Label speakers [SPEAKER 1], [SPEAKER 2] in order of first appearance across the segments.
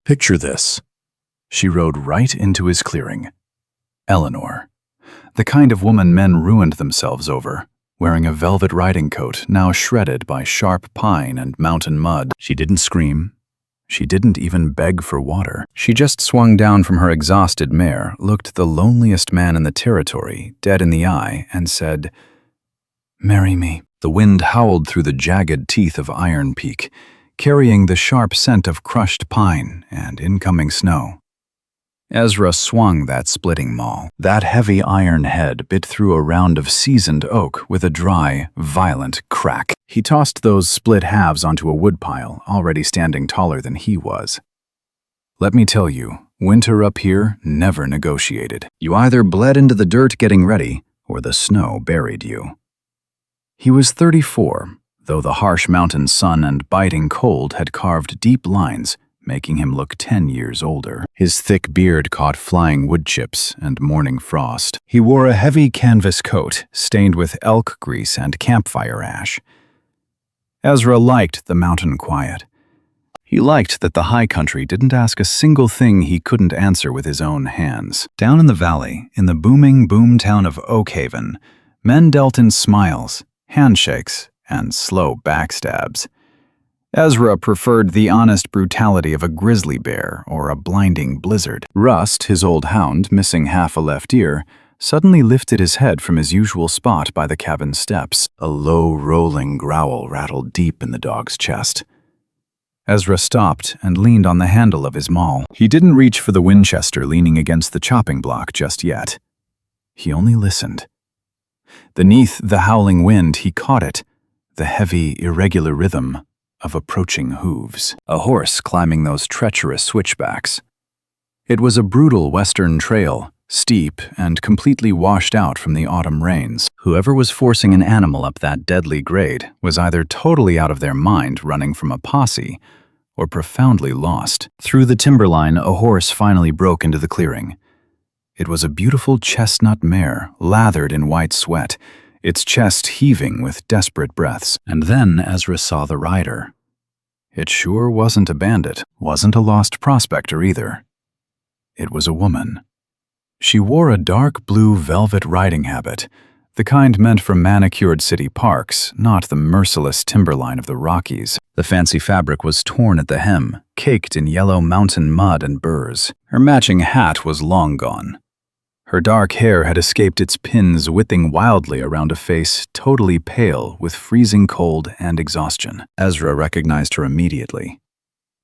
[SPEAKER 1] Picture this. She rode right into his clearing. Eleanor. The kind of woman men ruined themselves over, wearing a velvet riding coat now shredded by sharp pine and mountain mud. She didn't scream. She didn't even beg for water. She just swung down from her exhausted mare, looked the loneliest man in the territory dead in the eye, and said, "Marry me." The wind howled through the jagged teeth of Iron Peak, carrying the sharp scent of crushed pine and incoming snow. Ezra swung that splitting maul. That heavy iron head bit through a round of seasoned oak with a dry, violent crack. He tossed those split halves onto a woodpile, already standing taller than he was. Let me tell you, winter up here never negotiated. You either bled into the dirt getting ready, or the snow buried you. He was 34, though the harsh mountain sun and biting cold had carved deep lines, making him look 10 years older. His thick beard caught flying wood chips and morning frost. He wore a heavy canvas coat stained with elk grease and campfire ash. Ezra liked the mountain quiet. He liked that the high country didn't ask a single thing he couldn't answer with his own hands. Down in the valley, in the booming boomtown of Oakhaven, men dealt in smiles, handshakes, and slow backstabs. Ezra preferred the honest brutality of a grizzly bear or a blinding blizzard. Rust, his old hound, missing half a left ear, suddenly lifted his head from his usual spot by the cabin steps. A low, rolling growl rattled deep in the dog's chest. Ezra stopped and leaned on the handle of his maul. He didn't reach for the Winchester leaning against the chopping block just yet. He only listened. Beneath the howling wind, he caught it, the heavy, irregular rhythm of approaching hooves. A horse climbing those treacherous switchbacks. It was a brutal western trail, steep and completely washed out from the autumn rains. Whoever was forcing an animal up that deadly grade was either totally out of their mind running from a posse or profoundly lost. Through the timberline, a horse finally broke into the clearing. It was a beautiful chestnut mare, lathered in white sweat, its chest heaving with desperate breaths. And then Ezra saw the rider. It sure wasn't a bandit, wasn't a lost prospector either. It was a woman. She wore a dark blue velvet riding habit, the kind meant for manicured city parks, not the merciless timberline of the Rockies. The fancy fabric was torn at the hem, caked in yellow mountain mud and burrs. Her matching hat was long gone. Her dark hair had escaped its pins, whipping wildly around a face totally pale with freezing cold and exhaustion. Ezra recognized her immediately.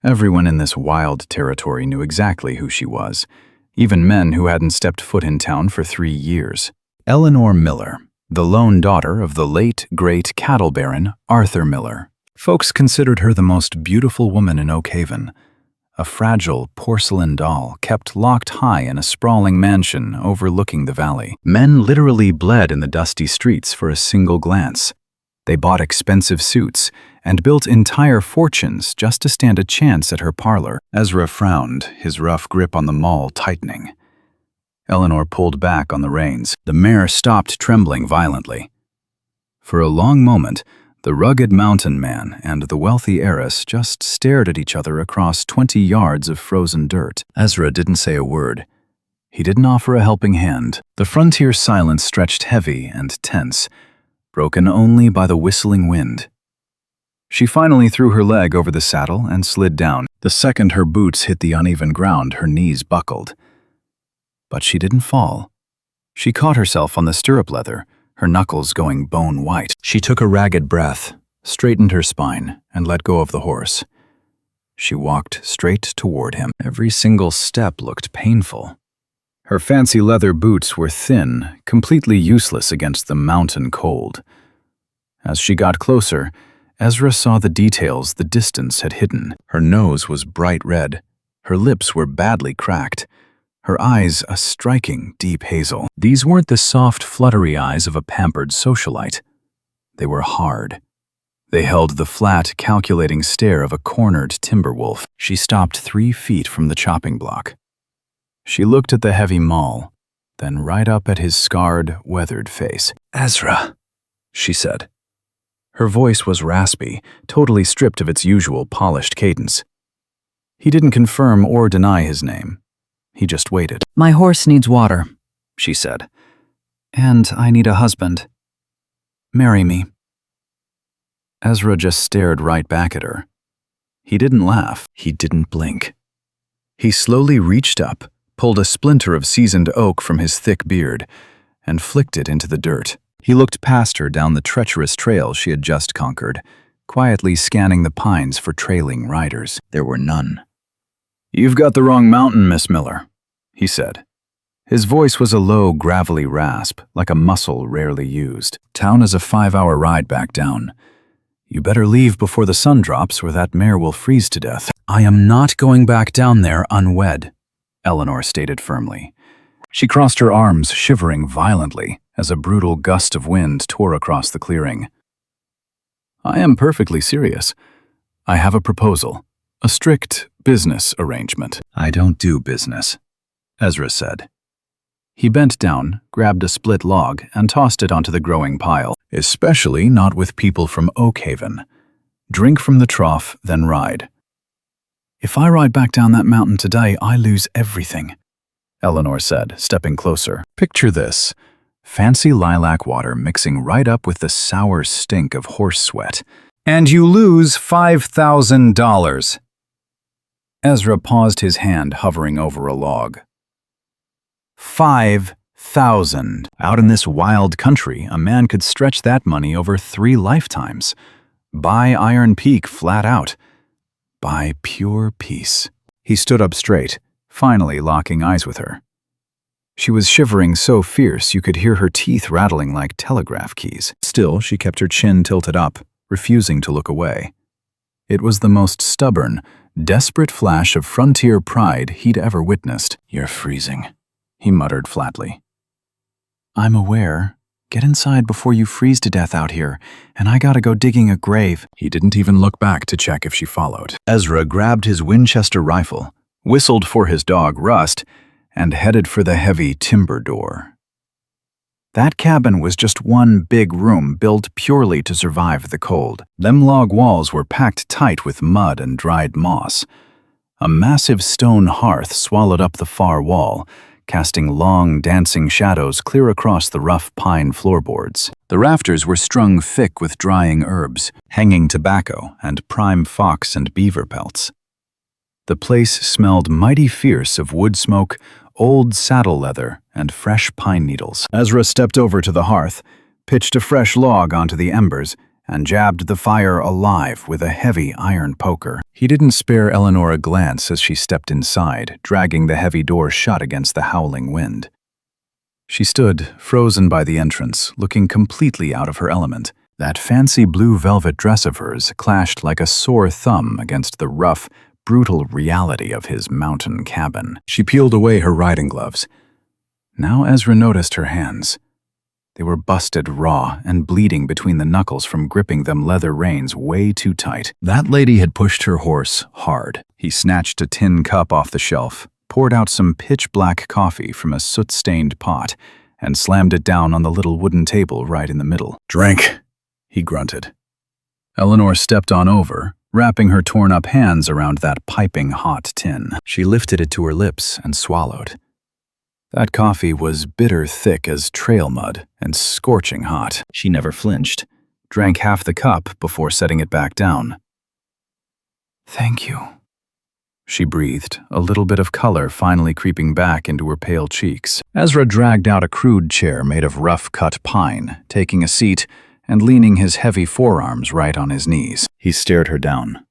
[SPEAKER 1] Everyone in this wild territory knew exactly who she was, even men who hadn't stepped foot in town for 3 years. Eleanor Miller, the lone daughter of the late, great cattle baron Arthur Miller. Folks considered her the most beautiful woman in Oakhaven. A fragile porcelain doll kept locked high in a sprawling mansion overlooking the valley. Men literally bled in the dusty streets for a single glance. They bought expensive suits and built entire fortunes just to stand a chance at her parlor. Ezra frowned, his rough grip on the maul tightening. Eleanor pulled back on the reins. The mare stopped trembling violently. For a long moment, the rugged mountain man and the wealthy heiress just stared at each other across 20 yards of frozen dirt. Ezra didn't say a word. He didn't offer a helping hand. The frontier silence stretched heavy and tense, broken only by the whistling wind. She finally threw her leg over the saddle and slid down. The second her boots hit the uneven ground, her knees buckled. But she didn't fall. She caught herself on the stirrup leather, her knuckles going bone white. She took a ragged breath, straightened her spine, and let go of the horse. She walked straight toward him. Every single step looked painful. Her fancy leather boots were thin, completely useless against the mountain cold. As she got closer, Ezra saw the details the distance had hidden. Her nose was bright red. Her lips were badly cracked. Her eyes a striking deep hazel. These weren't the soft, fluttery eyes of a pampered socialite. They were hard. They held the flat, calculating stare of a cornered timber wolf. She stopped 3 feet from the chopping block. She looked at the heavy maul, then right up at his scarred, weathered face. "Ezra," she said. Her voice was raspy, totally stripped of its usual polished cadence. He didn't confirm or deny his name. He just waited.
[SPEAKER 2] "My horse needs water," she said. "And I need a husband. Marry me."
[SPEAKER 1] Ezra just stared right back at her. He didn't laugh. He didn't blink. He slowly reached up, pulled a splinter of seasoned oak from his thick beard, and flicked it into the dirt. He looked past her down the treacherous trail she had just conquered, quietly scanning the pines for trailing riders. There were none. "You've got the wrong mountain, Miss Miller," he said. His voice was a low, gravelly rasp, like a muscle rarely used. "Town is a 5-hour ride back down. You better leave before the sun drops or that mare will freeze to death." "I am not going back down there unwed," Eleanor stated firmly. She crossed her arms, shivering violently as a brutal gust of wind tore across the clearing. "I am perfectly serious. I have a proposal, a strict business arrangement." "I don't do business," Ezra said. He bent down, grabbed a split log, and tossed it onto the growing pile. "Especially not with people from Oakhaven. Drink from the trough, then ride." "If I ride back down that mountain today, I lose everything," Eleanor said, stepping closer. "Picture this. Fancy lilac water mixing right up with the sour stink of horse sweat. And you lose $5,000. Ezra paused, his hand hovering over a log. 5,000. Out in this wild country, a man could stretch that money over 3 lifetimes. Buy Iron Peak flat out. Buy pure peace. He stood up straight, finally locking eyes with her. She was shivering so fierce you could hear her teeth rattling like telegraph keys. Still, she kept her chin tilted up, refusing to look away. It was the most stubborn, desperate flash of frontier pride he'd ever witnessed. "You're freezing," he muttered flatly. "I'm aware. Get inside before you freeze to death out here, and I gotta go digging a grave." He didn't even look back to check if she followed. Ezra grabbed his Winchester rifle, whistled for his dog Rust, and headed for the heavy timber door. That cabin was just one big room built purely to survive the cold. Them log walls were packed tight with mud and dried moss. A massive stone hearth swallowed up the far wall, casting long, dancing shadows clear across the rough pine floorboards. The rafters were strung thick with drying herbs, hanging tobacco, and prime fox and beaver pelts. The place smelled mighty fierce of wood smoke, old saddle leather, and fresh pine needles. Ezra stepped over to the hearth, pitched a fresh log onto the embers, and jabbed the fire alive with a heavy iron poker. He didn't spare Eleanor a glance as she stepped inside, dragging the heavy door shut against the howling wind. She stood, frozen by the entrance, looking completely out of her element. That fancy blue velvet dress of hers clashed like a sore thumb against the rough, brutal reality of his mountain cabin. She peeled away her riding gloves. Now Ezra noticed her hands. They were busted raw and bleeding between the knuckles from gripping them leather reins way too tight. That lady had pushed her horse hard. He snatched a tin cup off the shelf, poured out some pitch-black coffee from a soot-stained pot, and slammed it down on the little wooden table right in the middle. "Drink," he grunted. Eleanor stepped on over, wrapping her torn-up hands around that piping hot tin. She lifted it to her lips and swallowed. That coffee was bitter thick as trail mud and scorching hot. She never flinched, drank half the cup before setting it back down. "Thank you," she breathed, a little bit of color finally creeping back into her pale cheeks. Ezra dragged out a crude chair made of rough-cut pine, taking a seat and leaning his heavy forearms right on his knees. He stared her down.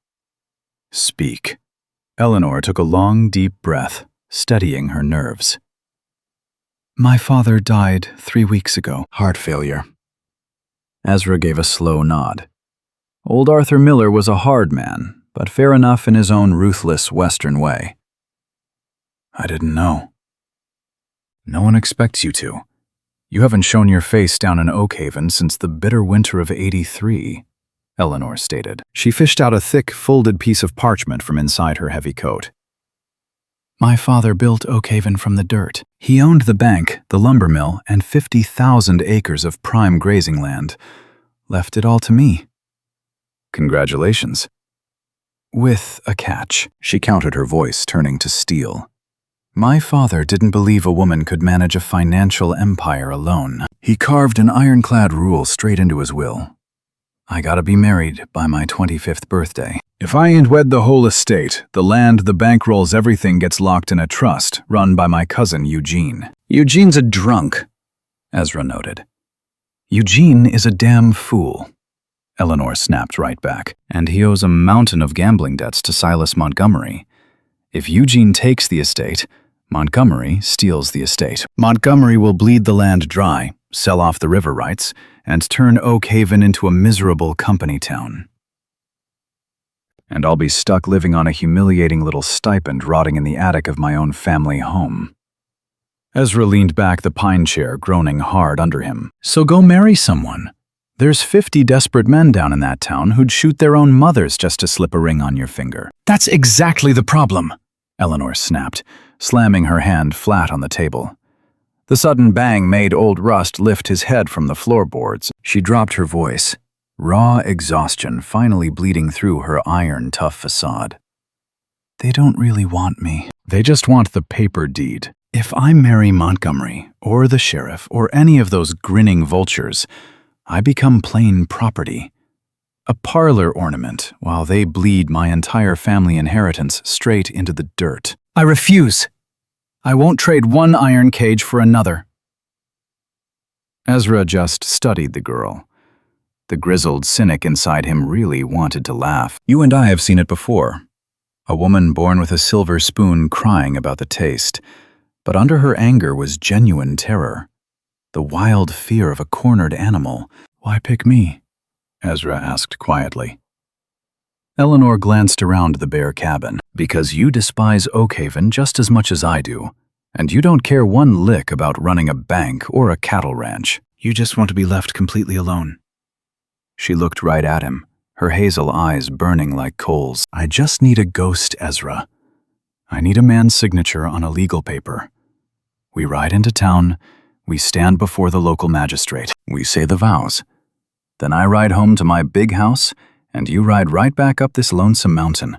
[SPEAKER 1] "Speak." Eleanor took a long, deep breath, steadying her nerves. "My father died 3 weeks ago. Heart failure." Ezra gave a slow nod. Old Arthur Miller was a hard man, but fair enough in his own ruthless Western way. "I didn't know." "No one expects you to. You haven't shown your face down in Oakhaven since the bitter winter of '83, Eleanor stated. She fished out a thick, folded piece of parchment from inside her heavy coat. "My father built Oakhaven from the dirt. He owned the bank, the lumber mill, and 50,000 acres of prime grazing land. Left it all to me." "Congratulations." With a catch, she countered, her voice turning to steel. My father didn't believe a woman could manage a financial empire alone. He carved an ironclad rule straight into his will. I gotta be married by my 25th birthday. If I ain't wed the whole estate, the land, the bankrolls, everything gets locked in a trust run by my cousin Eugene.
[SPEAKER 2] Eugene's a drunk, Ezra noted.
[SPEAKER 1] Eugene is a damn fool, Eleanor snapped right back.
[SPEAKER 2] And he owes a mountain of gambling debts to Silas Montgomery. If Eugene takes the estate, Montgomery steals the estate. Montgomery will bleed the land dry, sell off the river rights, and turn Oak Haven into a miserable company town. And I'll be stuck living on a humiliating little stipend rotting in the attic of my own family home.
[SPEAKER 1] Ezra leaned back the pine chair, groaning hard under him. So go marry someone. There's 50 desperate men down in that town who'd shoot their own mothers just to slip a ring on your finger.
[SPEAKER 2] That's exactly the problem,
[SPEAKER 1] Eleanor snapped, slamming her hand flat on the table. The sudden bang made old Rust lift his head from the floorboards. She dropped her voice, raw exhaustion finally bleeding through her iron-tough facade. They don't really want me. They just want the paper deed. If I marry Montgomery, or the sheriff, or any of those grinning vultures, I become plain property. A parlor ornament, while they bleed my entire family inheritance straight into the dirt.
[SPEAKER 2] I refuse. I won't trade one iron cage for another.
[SPEAKER 1] Ezra just studied the girl. The grizzled cynic inside him really wanted to laugh. You and I have seen it before. A woman born with a silver spoon crying about the taste. But under her anger was genuine terror. The wild fear of a cornered animal. Why pick me? Ezra asked quietly. Eleanor glanced around the bare cabin. Because you despise Oak Haven just as much as I do, and you don't care one lick about running a bank or a cattle ranch. You just want to be left completely alone. She looked right at him, her hazel eyes burning like coals. I just need a ghost, Ezra. I need a man's signature on a legal paper. We ride into town, we stand before the local magistrate, we say the vows. Then I ride home to my big house, and you ride right back up this lonesome mountain.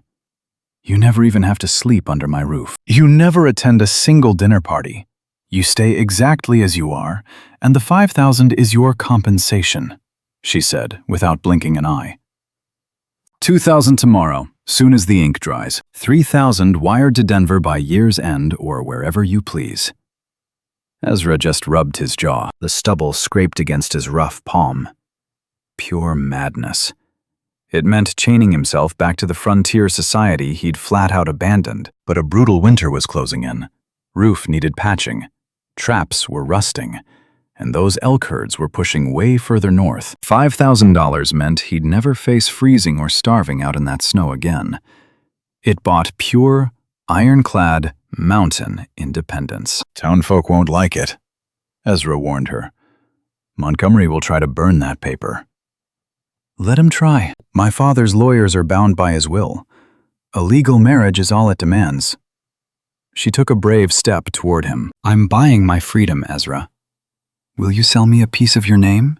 [SPEAKER 1] You never even have to sleep under my roof. You never attend a single dinner party. You stay exactly as you are, and the $5,000 is your compensation, she said, without blinking an eye. $2,000 tomorrow, soon as the ink dries. $3,000 wired to Denver by year's end or wherever you please. Ezra just rubbed his jaw. The stubble scraped against his rough palm. Pure madness. It meant chaining himself back to the frontier society he'd flat out abandoned. But a brutal winter was closing in. Roof needed patching. Traps were rusting. And those elk herds were pushing way further north. $5,000 meant he'd never face freezing or starving out in that snow again. It bought pure, ironclad, mountain independence. Townfolk won't like it, Ezra warned her. Montgomery will try to burn that paper. Let him try. My father's lawyers are bound by his will. A legal marriage is all it demands. She took a brave step toward him. I'm buying my freedom, Ezra. Will you sell me a piece of your name?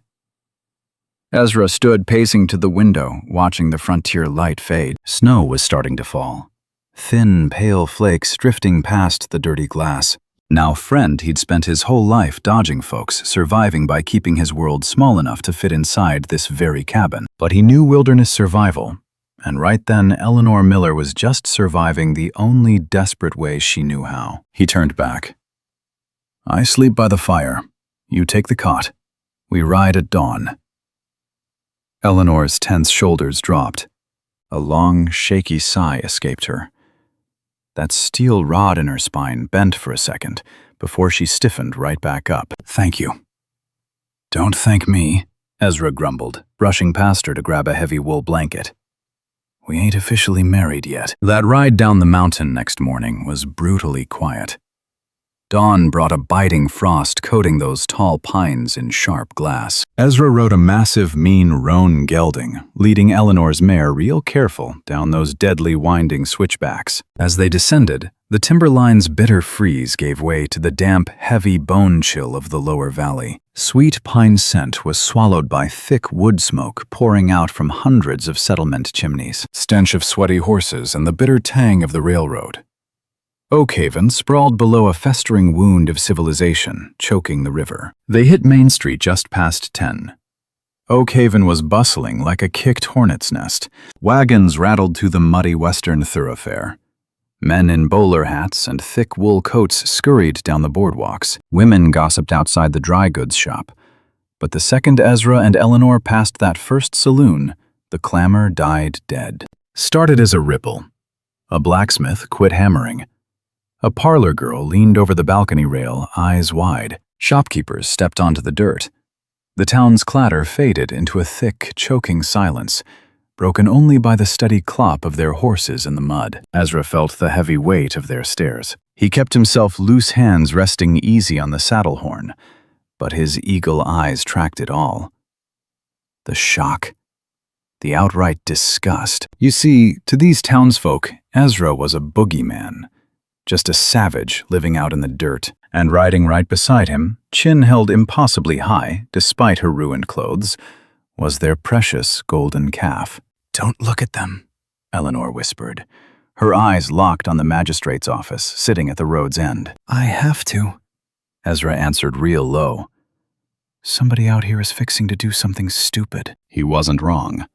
[SPEAKER 1] Ezra stood pacing to the window, watching the frontier light fade. Snow was starting to fall. Thin, pale flakes drifting past the dirty glass. Now friend, he'd spent his whole life dodging folks, surviving by keeping his world small enough to fit inside this very cabin. But he knew wilderness survival, and right then Eleanor Miller was just surviving the only desperate way she knew how. He turned back. I sleep by the fire. You take the cot. We ride at dawn. Eleanor's tense shoulders dropped. A long, shaky sigh escaped her. That steel rod in her spine bent for a second before she stiffened right back up. Thank you. Don't thank me, Ezra grumbled, brushing past her to grab a heavy wool blanket. We ain't officially married yet. That ride down the mountain next morning was brutally quiet. Dawn brought a biting frost coating those tall pines in sharp glass. Ezra rode a massive, mean roan gelding, leading Eleanor's mare real careful down those deadly winding switchbacks. As they descended,
[SPEAKER 2] The timberline's bitter freeze gave way to the damp, heavy bone chill of the lower valley. Sweet pine scent was swallowed by thick wood smoke pouring out from hundreds of settlement chimneys, stench of sweaty horses and the bitter tang of the railroad. Oakhaven sprawled below a festering wound of civilization, choking the river. They hit Main Street just past 10. Oakhaven was bustling like a kicked hornet's nest. Wagons rattled through the muddy western thoroughfare. Men in bowler hats and thick wool coats scurried down the boardwalks. Women gossiped outside the dry goods shop. But the second Ezra and Eleanor passed that first saloon, the clamor died dead. Started as a ripple. A blacksmith quit hammering. A parlor girl leaned over the balcony rail, eyes wide. Shopkeepers stepped onto the dirt. The town's clatter faded into a thick, choking silence, broken only by the steady clop of their horses in the mud. Ezra felt the heavy weight of their stares. He kept himself loose hands resting easy on the saddle horn, but his eagle eyes tracked it all. The shock. The outright disgust. You see, to these townsfolk, Ezra was a boogeyman. Just a savage living out in the dirt. And riding right beside him, chin held impossibly high, despite her ruined clothes, was their precious golden calf. "Don't look at them," Eleanor whispered. Her eyes locked on the magistrate's office, sitting at the road's end. "I have to," Ezra answered real low. "Somebody out here is fixing to do something stupid." He wasn't wrong.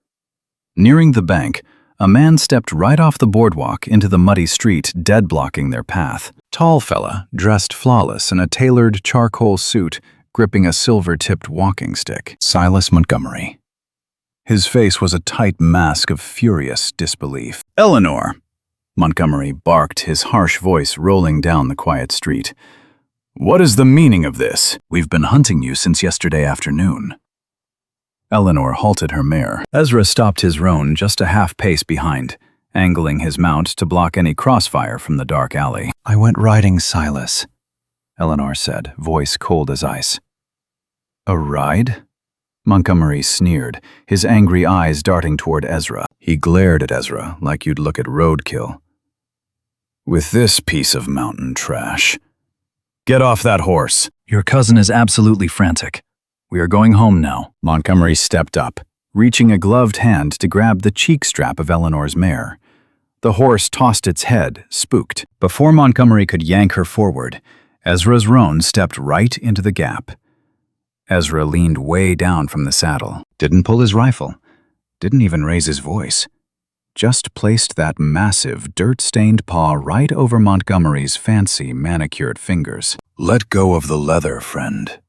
[SPEAKER 2] Nearing the bank, a man stepped right off the boardwalk into the muddy street, dead-blocking their path. Tall fella, dressed flawless in a tailored charcoal suit, gripping a silver-tipped walking stick. Silas Montgomery. His face was a tight mask of furious disbelief. "Eleanor!" Montgomery barked, his harsh voice rolling down the quiet street. "What is the meaning of this? We've been hunting you since yesterday afternoon." Eleanor halted her mare. Ezra stopped his roan just a half pace behind, angling his mount to block any crossfire from the dark alley. "I went riding, Silas," Eleanor said, voice cold as ice. "A ride?" Montgomery sneered, his angry eyes darting toward Ezra. He glared at Ezra like you'd look at roadkill. "With this piece of mountain trash. Get off that horse." "Your cousin is absolutely frantic. We are going home now." Montgomery stepped up, reaching a gloved hand to grab the cheek strap of Eleanor's mare. The horse tossed its head, spooked. Before Montgomery could yank her forward, Ezra's roan stepped right into the gap. Ezra leaned way down from the saddle, didn't pull his rifle, didn't even raise his voice. Just placed that massive, dirt-stained paw right over Montgomery's fancy, manicured fingers. "Let go of the leather, friend,"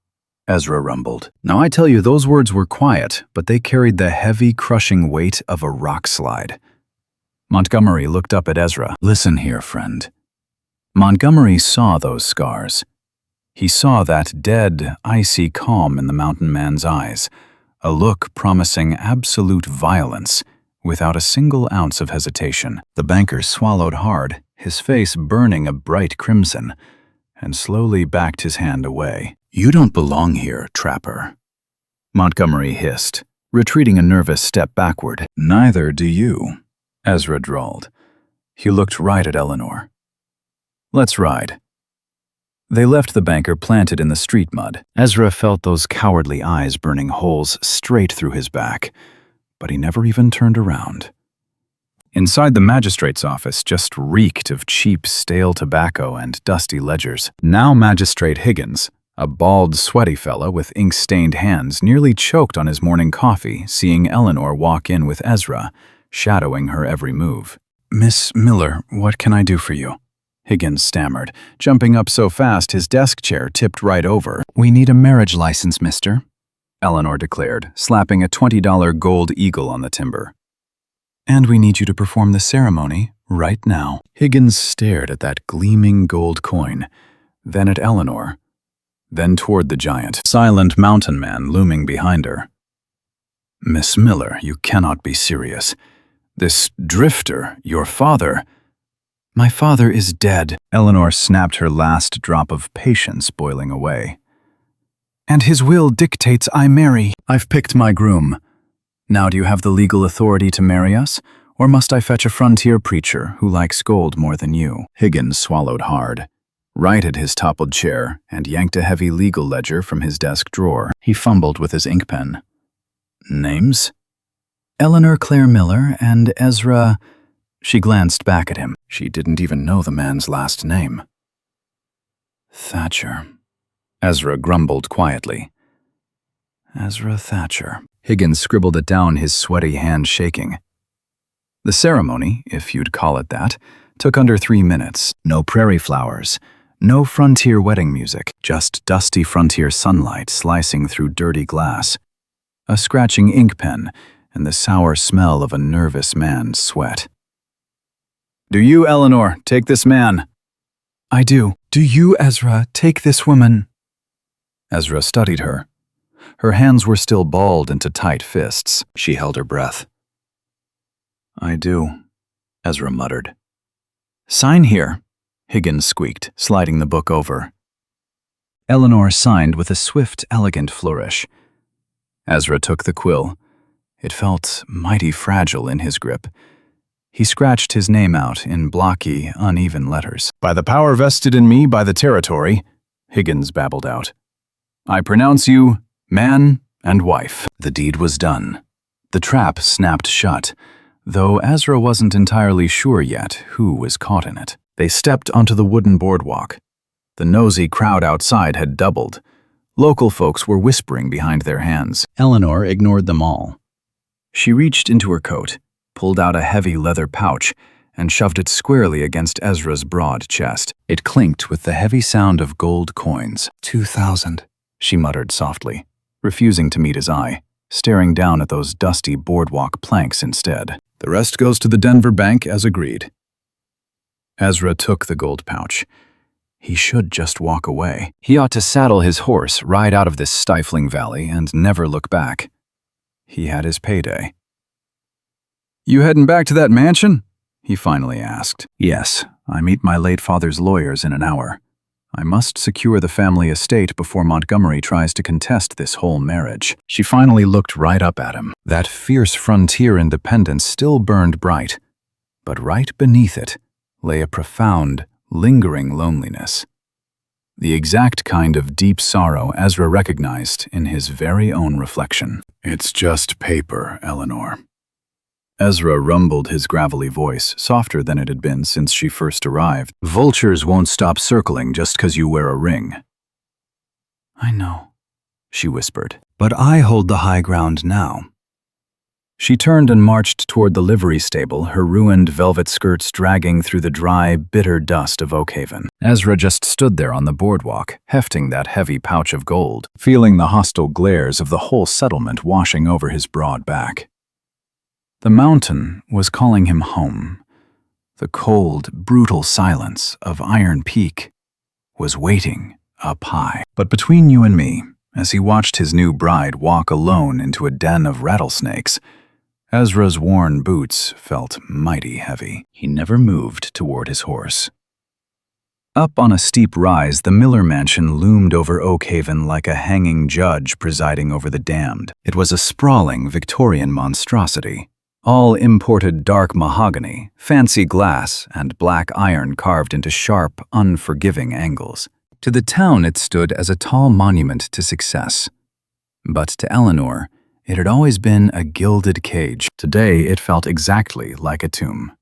[SPEAKER 2] Ezra rumbled. Now I tell you, those words were quiet, but they carried the heavy, crushing weight of a rock slide. Montgomery looked up at Ezra. "Listen here, friend." Montgomery saw those scars. He saw that dead, icy calm in the mountain man's eyes, a look promising absolute violence, without a single ounce of hesitation. The banker swallowed hard, his face burning a bright crimson, and slowly backed his hand away. "You don't belong here, trapper," Montgomery hissed, retreating a nervous step backward. "Neither do you," Ezra drawled. He looked right at Eleanor. "Let's ride." They left the banker planted in the street mud. Ezra felt those cowardly eyes burning holes straight through his back, but he never even turned around. Inside the magistrate's office just reeked of cheap, stale tobacco and dusty ledgers. Now Magistrate Higgins, a bald, sweaty fellow with ink-stained hands, nearly choked on his morning coffee, seeing Eleanor walk in with Ezra, shadowing her every move. "Miss Miller, what can I do for you?" Higgins stammered, jumping up so fast his desk chair tipped right over. "We need a marriage license, mister," Eleanor declared, slapping a $20 gold eagle on the timber. "And we need you to perform the ceremony right now." Higgins stared at that gleaming gold coin, then at Eleanor, then toward the giant, silent mountain man looming behind her. "Miss Miller, you cannot be serious. This drifter, your father—" "My father is dead," Eleanor snapped, her last drop of patience boiling away. "And his will dictates I marry." "I've picked my groom. Now do you have the legal authority to marry us, Or must I fetch a frontier preacher who likes gold more than you? Higgins swallowed hard, righted his toppled chair, and yanked a heavy legal ledger from his desk drawer. He fumbled with his ink pen. Names? Eleanor Claire Miller and Ezra... She glanced back at him. She didn't even know the man's last name. Thatcher. Ezra grumbled quietly. Ezra Thatcher. Higgins scribbled it down, his sweaty hand shaking. The ceremony, if you'd call it that, took under 3 minutes. No prairie flowers, no frontier wedding music, just dusty frontier sunlight slicing through dirty glass, a scratching ink pen, and the sour smell of a nervous man's sweat. Do you, Eleanor, take this man? I do. Do you, Ezra, take this woman? Ezra studied her. Her hands were still balled into tight fists. She held her breath. I do, Ezra muttered. Sign here, Higgins squeaked, sliding the book over. Eleanor signed with a swift, elegant flourish. Ezra took the quill. It felt mighty fragile in his grip. He scratched his name out in blocky, uneven letters. By the power vested in me by the territory, Higgins babbled out, I pronounce you man and wife. The deed was done. The trap snapped shut, though Ezra wasn't entirely sure yet who was caught in it. They stepped onto the wooden boardwalk. The nosy crowd outside had doubled. Local folks were whispering behind their hands. Eleanor ignored them all. She reached into her coat, pulled out a heavy leather pouch, and shoved it squarely against Ezra's broad chest. It clinked with the heavy sound of gold coins. 2,000, she muttered softly, refusing to meet his eye, staring down at those dusty boardwalk planks instead. The rest goes to the Denver bank as agreed. Ezra took the gold pouch. He should just walk away. He ought to saddle his horse, ride out of this stifling valley, and never look back. He had his payday. You heading back to that mansion? He finally asked. Yes, I meet my late father's lawyers in an hour. I must secure the family estate before Montgomery tries to contest this whole marriage. She finally looked right up at him. That fierce frontier independence still burned bright, but right beneath it lay a profound, lingering loneliness. The exact kind of deep sorrow Ezra recognized in his very own reflection. It's just paper, Eleanor. Ezra rumbled his gravelly voice, softer than it had been since she first arrived. Vultures won't stop circling just 'cause you wear a ring. I know, she whispered, but I hold the high ground now. She turned and marched toward the livery stable, her ruined velvet skirts dragging through the dry, bitter dust of Oakhaven. Ezra just stood there on the boardwalk, hefting that heavy pouch of gold, feeling the hostile glares of the whole settlement washing over his broad back. The mountain was calling him home. The cold, brutal silence of Iron Peak was waiting up high. But between you and me, as he watched his new bride walk alone into a den of rattlesnakes, Ezra's worn boots felt mighty heavy. He never moved toward his horse. Up on a steep rise, the Miller mansion loomed over Oakhaven like a hanging judge presiding over the damned. It was a sprawling Victorian monstrosity, all imported dark mahogany, fancy glass, and black iron carved into sharp, unforgiving angles. To the town it stood as a tall monument to success. But to Eleanor, it had always been a gilded cage. Today it felt exactly like a tomb.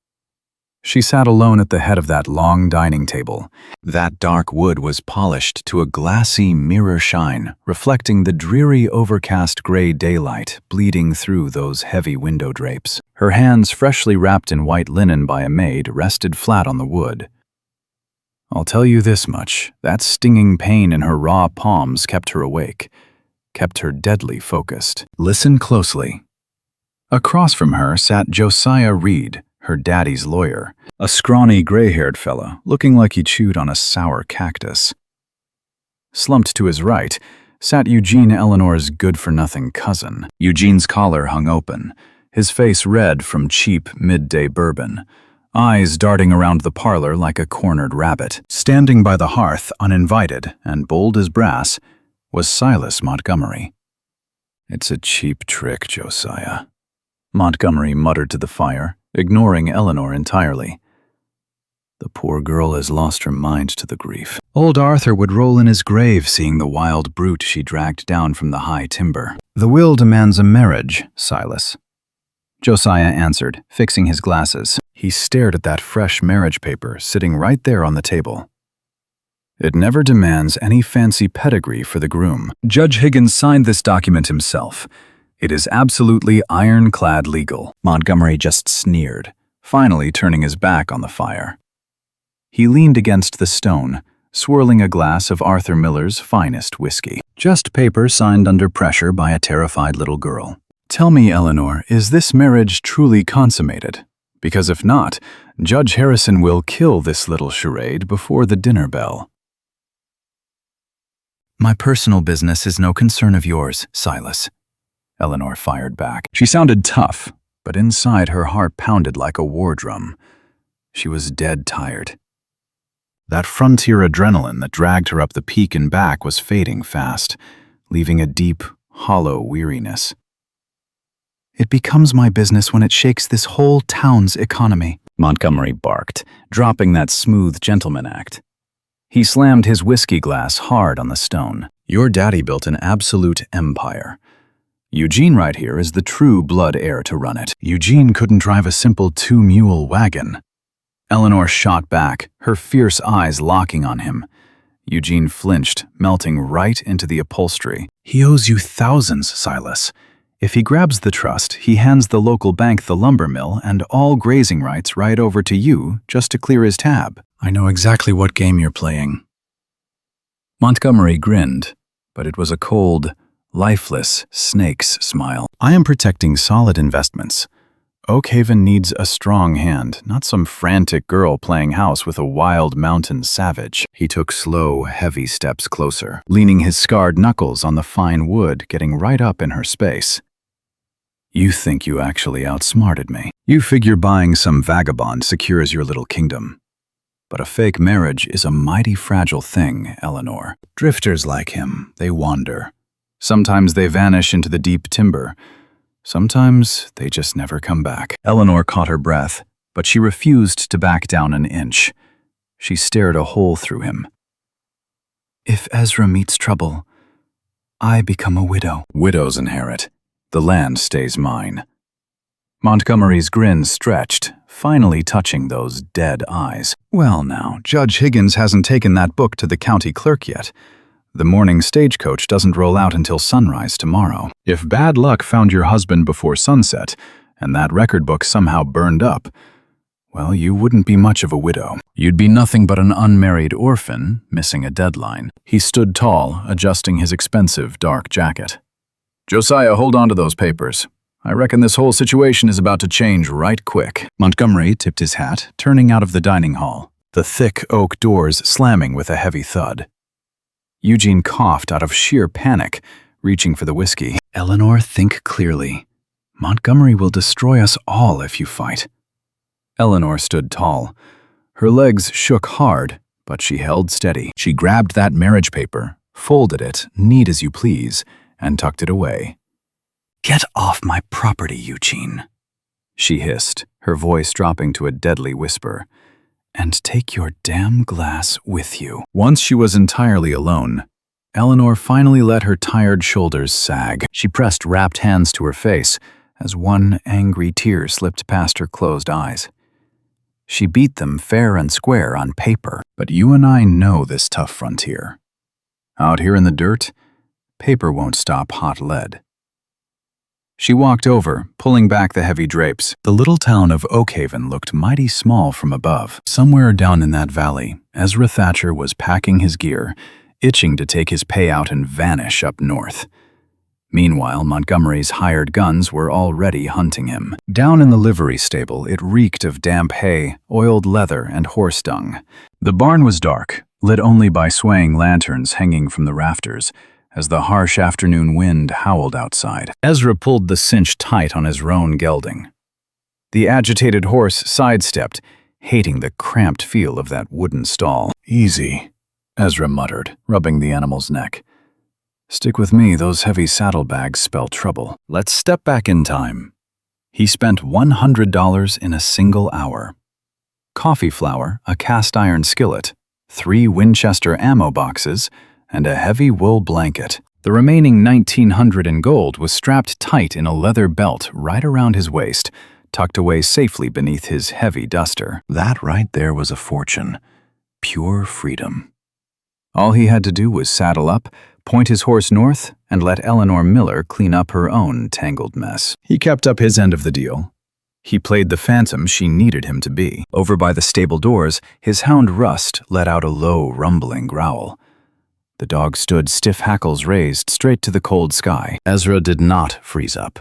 [SPEAKER 2] She sat alone at the head of that long dining table. That dark wood was polished to a glassy mirror shine, reflecting the dreary overcast gray daylight bleeding through those heavy window drapes. Her hands, freshly wrapped in white linen by a maid, rested flat on the wood. I'll tell you this much, that stinging pain in her raw palms kept her awake, kept her deadly focused. Listen closely. Across from her sat Josiah Reed, her daddy's lawyer, a scrawny, gray-haired fella, looking like he chewed on a sour cactus. Slumped to his right sat Eugene Eleanor's good-for-nothing cousin. Eugene's collar hung open, his face red from cheap midday bourbon, eyes darting around the parlor like a cornered rabbit. Standing by the hearth, uninvited and bold as brass, was Silas Montgomery. It's a cheap trick, Josiah, Montgomery muttered to the fire,
[SPEAKER 1] ignoring Eleanor entirely. The poor girl has lost her mind to the grief.
[SPEAKER 2] Old Arthur would roll in his grave seeing the wild brute she dragged down from the high timber. The will demands a marriage, Silas. Josiah answered, fixing his glasses.
[SPEAKER 1] He stared at that fresh marriage paper sitting right there on the table. It never demands any fancy pedigree for the groom.
[SPEAKER 2] Judge Higgins signed this document himself. It is absolutely ironclad legal. Montgomery just sneered, finally turning his back on the fire.
[SPEAKER 1] He leaned against the stone, swirling a glass of Arthur Miller's finest whiskey.
[SPEAKER 2] Just paper signed under pressure by a terrified little girl.
[SPEAKER 1] Tell me, Eleanor, is this marriage truly consummated? Because if not, Judge Harrison will kill this little charade before the dinner bell.
[SPEAKER 2] My personal business is no concern of yours, Silas. Eleanor fired back. She sounded tough, but inside her heart pounded like a war drum. She was dead tired.
[SPEAKER 1] That frontier adrenaline that dragged her up the peak and back was fading fast, leaving a deep, hollow weariness.
[SPEAKER 2] It becomes my business when it shakes this whole town's economy, Montgomery barked, dropping that smooth gentleman act. He slammed his whiskey glass hard on the stone.
[SPEAKER 1] Your daddy built an absolute empire. Eugene right here is the true blood heir to run it. Eugene couldn't drive a simple two-mule wagon. Eleanor shot back, her fierce eyes locking on him. Eugene flinched, melting right into the upholstery. He owes you thousands, Silas. If he grabs the trust, he hands the local bank the lumber mill and all grazing rights right over to you just to clear his tab.
[SPEAKER 2] I know exactly what game you're playing. Montgomery grinned, but it was a cold, lifeless snake's smile.
[SPEAKER 1] I am protecting solid investments. Oakhaven needs a strong hand, not some frantic girl playing house with a wild mountain savage. He took slow, heavy steps closer, leaning his scarred knuckles on the fine wood, getting right up in her space. You think you actually outsmarted me. You figure buying some vagabond secures your little kingdom. But a fake marriage is a mighty fragile thing, Eleanor. Drifters like him, they wander. Sometimes they vanish into the deep timber. Sometimes they just never come back.
[SPEAKER 2] Eleanor caught her breath, but she refused to back down an inch. She stared a hole through him. If Ezra meets trouble, I become a widow.
[SPEAKER 1] Widows inherit. The land stays mine. Montgomery's grin stretched, finally touching those dead eyes. Well now, Judge Higgins hasn't taken that book to the county clerk yet. The morning stagecoach doesn't roll out until sunrise tomorrow. If bad luck found your husband before sunset, and that record book somehow burned up, well, you wouldn't be much of a widow. You'd be nothing but an unmarried orphan, missing a deadline. He stood tall, adjusting his expensive dark jacket. Josiah, hold on to those papers. I reckon this whole situation is about to change right quick. Montgomery tipped his hat, turning out of the dining hall, the thick oak doors slamming with a heavy thud. Eugene coughed out of sheer panic, reaching for the whiskey.
[SPEAKER 2] Eleanor, think clearly. Montgomery will destroy us all if you fight.
[SPEAKER 1] Eleanor stood tall. Her legs shook hard, but she held steady. She grabbed that marriage paper, folded it, neat as you please, and tucked it away.
[SPEAKER 2] Get off my property, Eugene,
[SPEAKER 1] she hissed, her voice dropping to a deadly whisper. And take your damn glass with you. Once she was entirely alone, Eleanor finally let her tired shoulders sag. She pressed rapt hands to her face as one angry tear slipped past her closed eyes. She beat them fair and square on paper, but you and I know this tough frontier. Out here in the dirt, paper won't stop hot lead. She walked over, pulling back the heavy drapes. The little town of Oakhaven looked mighty small from above. Somewhere down in that valley, Ezra Thatcher was packing his gear, itching to take his payout and vanish up north. Meanwhile, Montgomery's hired guns were already hunting him. Down in the livery stable, it reeked of damp hay, oiled leather, and horse dung. The barn was dark, lit only by swaying lanterns hanging from the rafters, as the harsh afternoon wind howled outside. Ezra pulled the cinch tight on his roan gelding. The agitated horse sidestepped, hating the cramped feel of that wooden stall. Easy, Ezra muttered, rubbing the animal's neck. Stick with me, those heavy saddlebags spell trouble. Let's step back in time. He spent $100 in a single hour. Coffee flour, a cast-iron skillet, 3 Winchester ammo boxes, and a heavy wool blanket. The remaining $1,900 in gold was strapped tight in a leather belt right around his waist, tucked away safely beneath his heavy duster.
[SPEAKER 2] That right there was a fortune. Pure freedom.
[SPEAKER 1] All he had to do was saddle up, point his horse north, and let Eleanor Miller clean up her own tangled mess. He kept up his end of the deal. He played the phantom she needed him to be. Over by the stable doors, his hound Rust let out a low, rumbling growl. The dog stood, stiff hackles raised, straight to the cold sky.
[SPEAKER 2] Ezra did not freeze up.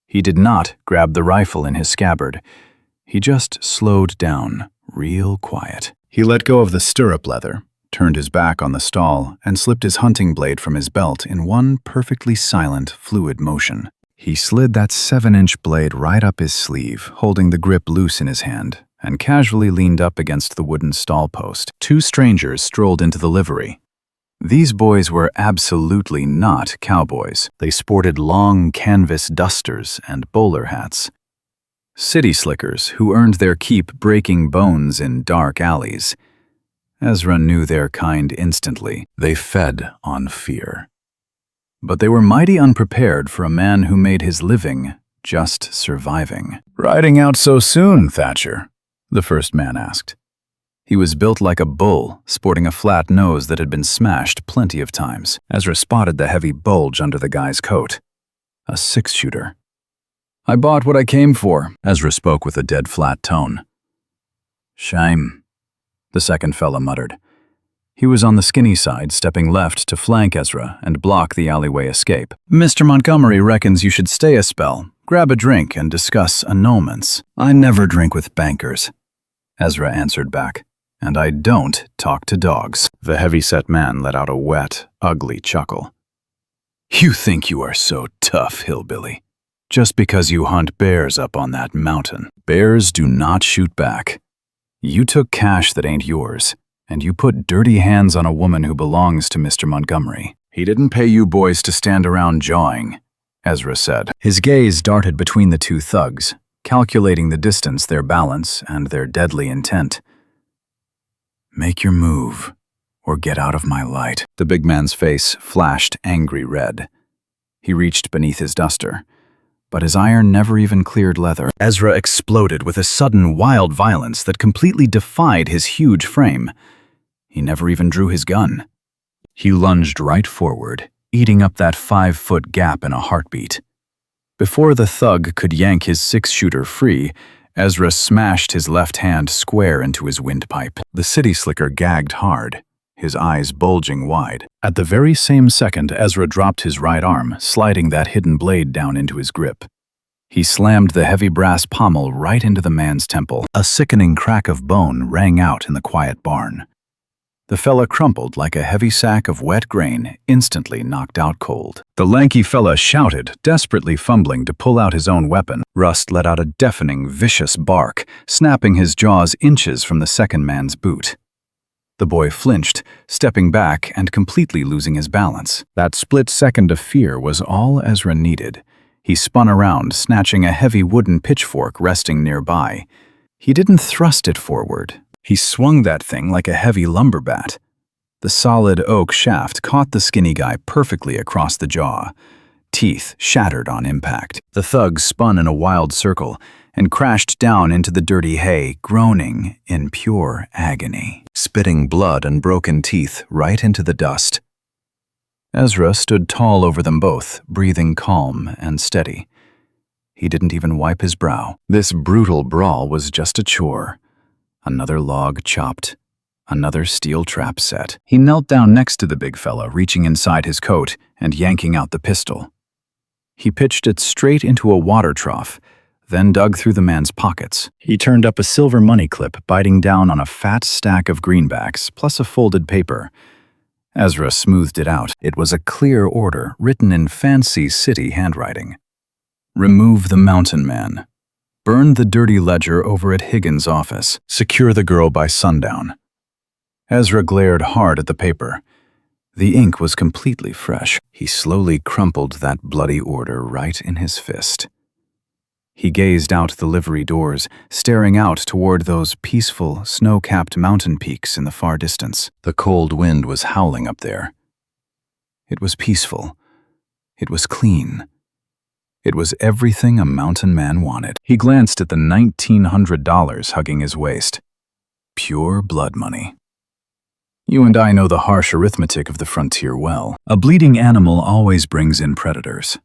[SPEAKER 1] He did not grab the rifle in his scabbard. He just slowed down, real quiet. He let go of the stirrup leather, turned his back on the stall, and slipped his hunting blade from his belt in one perfectly silent, fluid motion. He slid that 7-inch blade right up his sleeve, holding the grip loose in his hand, and casually leaned up against the wooden stall post. 2 strangers strolled into the livery. These boys were absolutely not cowboys. They sported long canvas dusters and bowler hats. City slickers who earned their keep breaking bones in dark alleys. Ezra knew their kind instantly. They fed on fear. But they were mighty unprepared for a man who made his living just surviving. "Riding out so soon, Thatcher?" the first man asked. He was built like a bull, sporting a flat nose that had been smashed plenty of times. Ezra spotted the heavy bulge under the guy's coat. A 6-shooter. "I bought what I came for," Ezra spoke with a dead flat tone. "Shame," the second fella muttered. He was on the skinny side, stepping left to flank Ezra and block the alleyway escape. "Mr. Montgomery reckons you should stay a spell, grab a drink, and discuss annulments." "I never drink with bankers," Ezra answered back. "And I don't talk to dogs." The heavy-set man let out a wet, ugly chuckle. "You think you are so tough, hillbilly, just because you hunt bears up on that mountain. Bears do not shoot back. You took cash that ain't yours, and you put dirty hands on a woman who belongs to Mr. Montgomery. He didn't pay you boys to stand around jawing," Ezra said. His gaze darted between the 2 thugs, calculating the distance, their balance, and their deadly intent. "Make your move, or get out of my light." The big man's face flashed angry red. He reached beneath his duster, but his iron never even cleared leather. Ezra exploded with a sudden wild violence that completely defied his huge frame. He never even drew his gun. He lunged right forward, eating up that 5-foot gap in a heartbeat. Before the thug could yank his 6-shooter free, Ezra smashed his left hand square into his windpipe. The city slicker gagged hard, his eyes bulging wide. At the very same second, Ezra dropped his right arm, sliding that hidden blade down into his grip. He slammed the heavy brass pommel right into the man's temple. A sickening crack of bone rang out in the quiet barn. The fella crumpled like a heavy sack of wet grain, instantly knocked out cold. The lanky fella shouted, desperately fumbling to pull out his own weapon. Rust let out a deafening, vicious bark, snapping his jaws inches from the second man's boot. The boy flinched, stepping back and completely losing his balance. That split second of fear was all Ezra needed. He spun around, snatching a heavy wooden pitchfork resting nearby. He didn't thrust it forward. He swung that thing like a heavy lumber bat. The solid oak shaft caught the skinny guy perfectly across the jaw. Teeth shattered on impact. The thug spun in a wild circle and crashed down into the dirty hay, groaning in pure agony, spitting blood and broken teeth right into the dust. Ezra stood tall over them both, breathing calm and steady. He didn't even wipe his brow. This brutal brawl was just a chore. Another log chopped, another steel trap set. He knelt down next to the big fella, reaching inside his coat and yanking out the pistol. He pitched it straight into a water trough, then dug through the man's pockets. He turned up a silver money clip, biting down on a fat stack of greenbacks, plus a folded paper. Ezra smoothed it out. It was a clear order, written in fancy city handwriting. "Remove the mountain man. Burn the dirty ledger over at Higgins' office. Secure the girl by sundown." Ezra glared hard at the paper. The ink was completely fresh. He slowly crumpled that bloody order right in his fist. He gazed out the livery doors, staring out toward those peaceful, snow-capped mountain peaks in the far distance. The cold wind was howling up there. It was peaceful. It was clean. It was everything a mountain man wanted. He glanced at the $1,900 hugging his waist. Pure blood money. You and I know the harsh arithmetic of the frontier well. A bleeding animal always brings in predators.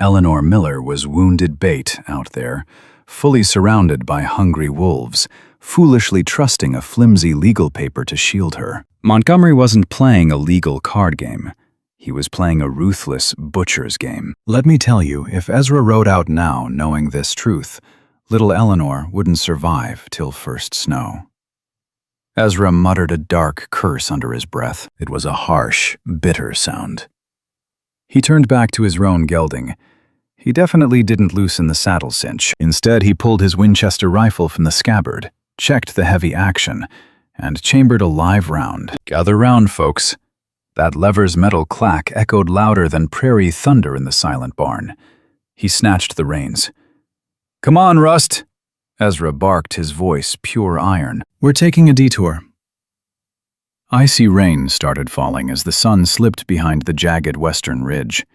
[SPEAKER 1] Eleanor Miller was wounded bait out there, fully surrounded by hungry wolves, foolishly trusting a flimsy legal paper to shield her. Montgomery wasn't playing a legal card game. He was playing a ruthless butcher's game. Let me tell you, if Ezra rode out now knowing this truth, little Eleanor wouldn't survive till first snow. Ezra muttered a dark curse under his breath. It was a harsh, bitter sound. He turned back to his roan gelding. He definitely didn't loosen the saddle cinch. Instead, he pulled his Winchester rifle from the scabbard, checked the heavy action, and chambered a live round. Gather round, folks. That lever's metal clack echoed louder than prairie thunder in the silent barn. He snatched the reins. "Come on, Rust!" Ezra barked, his voice pure iron. "We're taking a detour." Icy rain started falling as the sun slipped behind the jagged western ridge.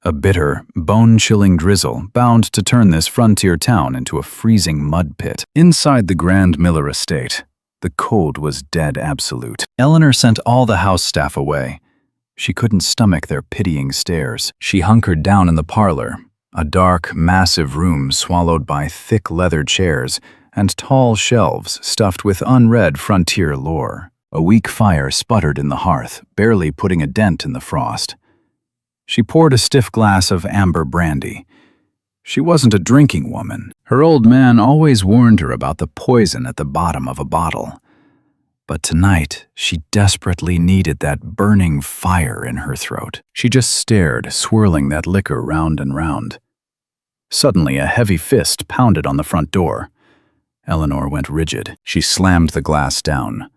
[SPEAKER 1] A bitter, bone-chilling drizzle bound to turn this frontier town into a freezing mud pit. Inside the Grand Miller estate, the cold was dead absolute. Eleanor sent all the house staff away. She couldn't stomach their pitying stares. She hunkered down in the parlor, a dark, massive room swallowed by thick leather chairs and tall shelves stuffed with unread frontier lore. A weak fire sputtered in the hearth, barely putting a dent in the frost. She poured a stiff glass of amber brandy. She wasn't a drinking woman. Her old man always warned her about the poison at the bottom of a bottle. But tonight, she desperately needed that burning fire in her throat. She just stared, swirling that liquor round and round. Suddenly, a heavy fist pounded on the front door. Eleanor went rigid. She slammed the glass down.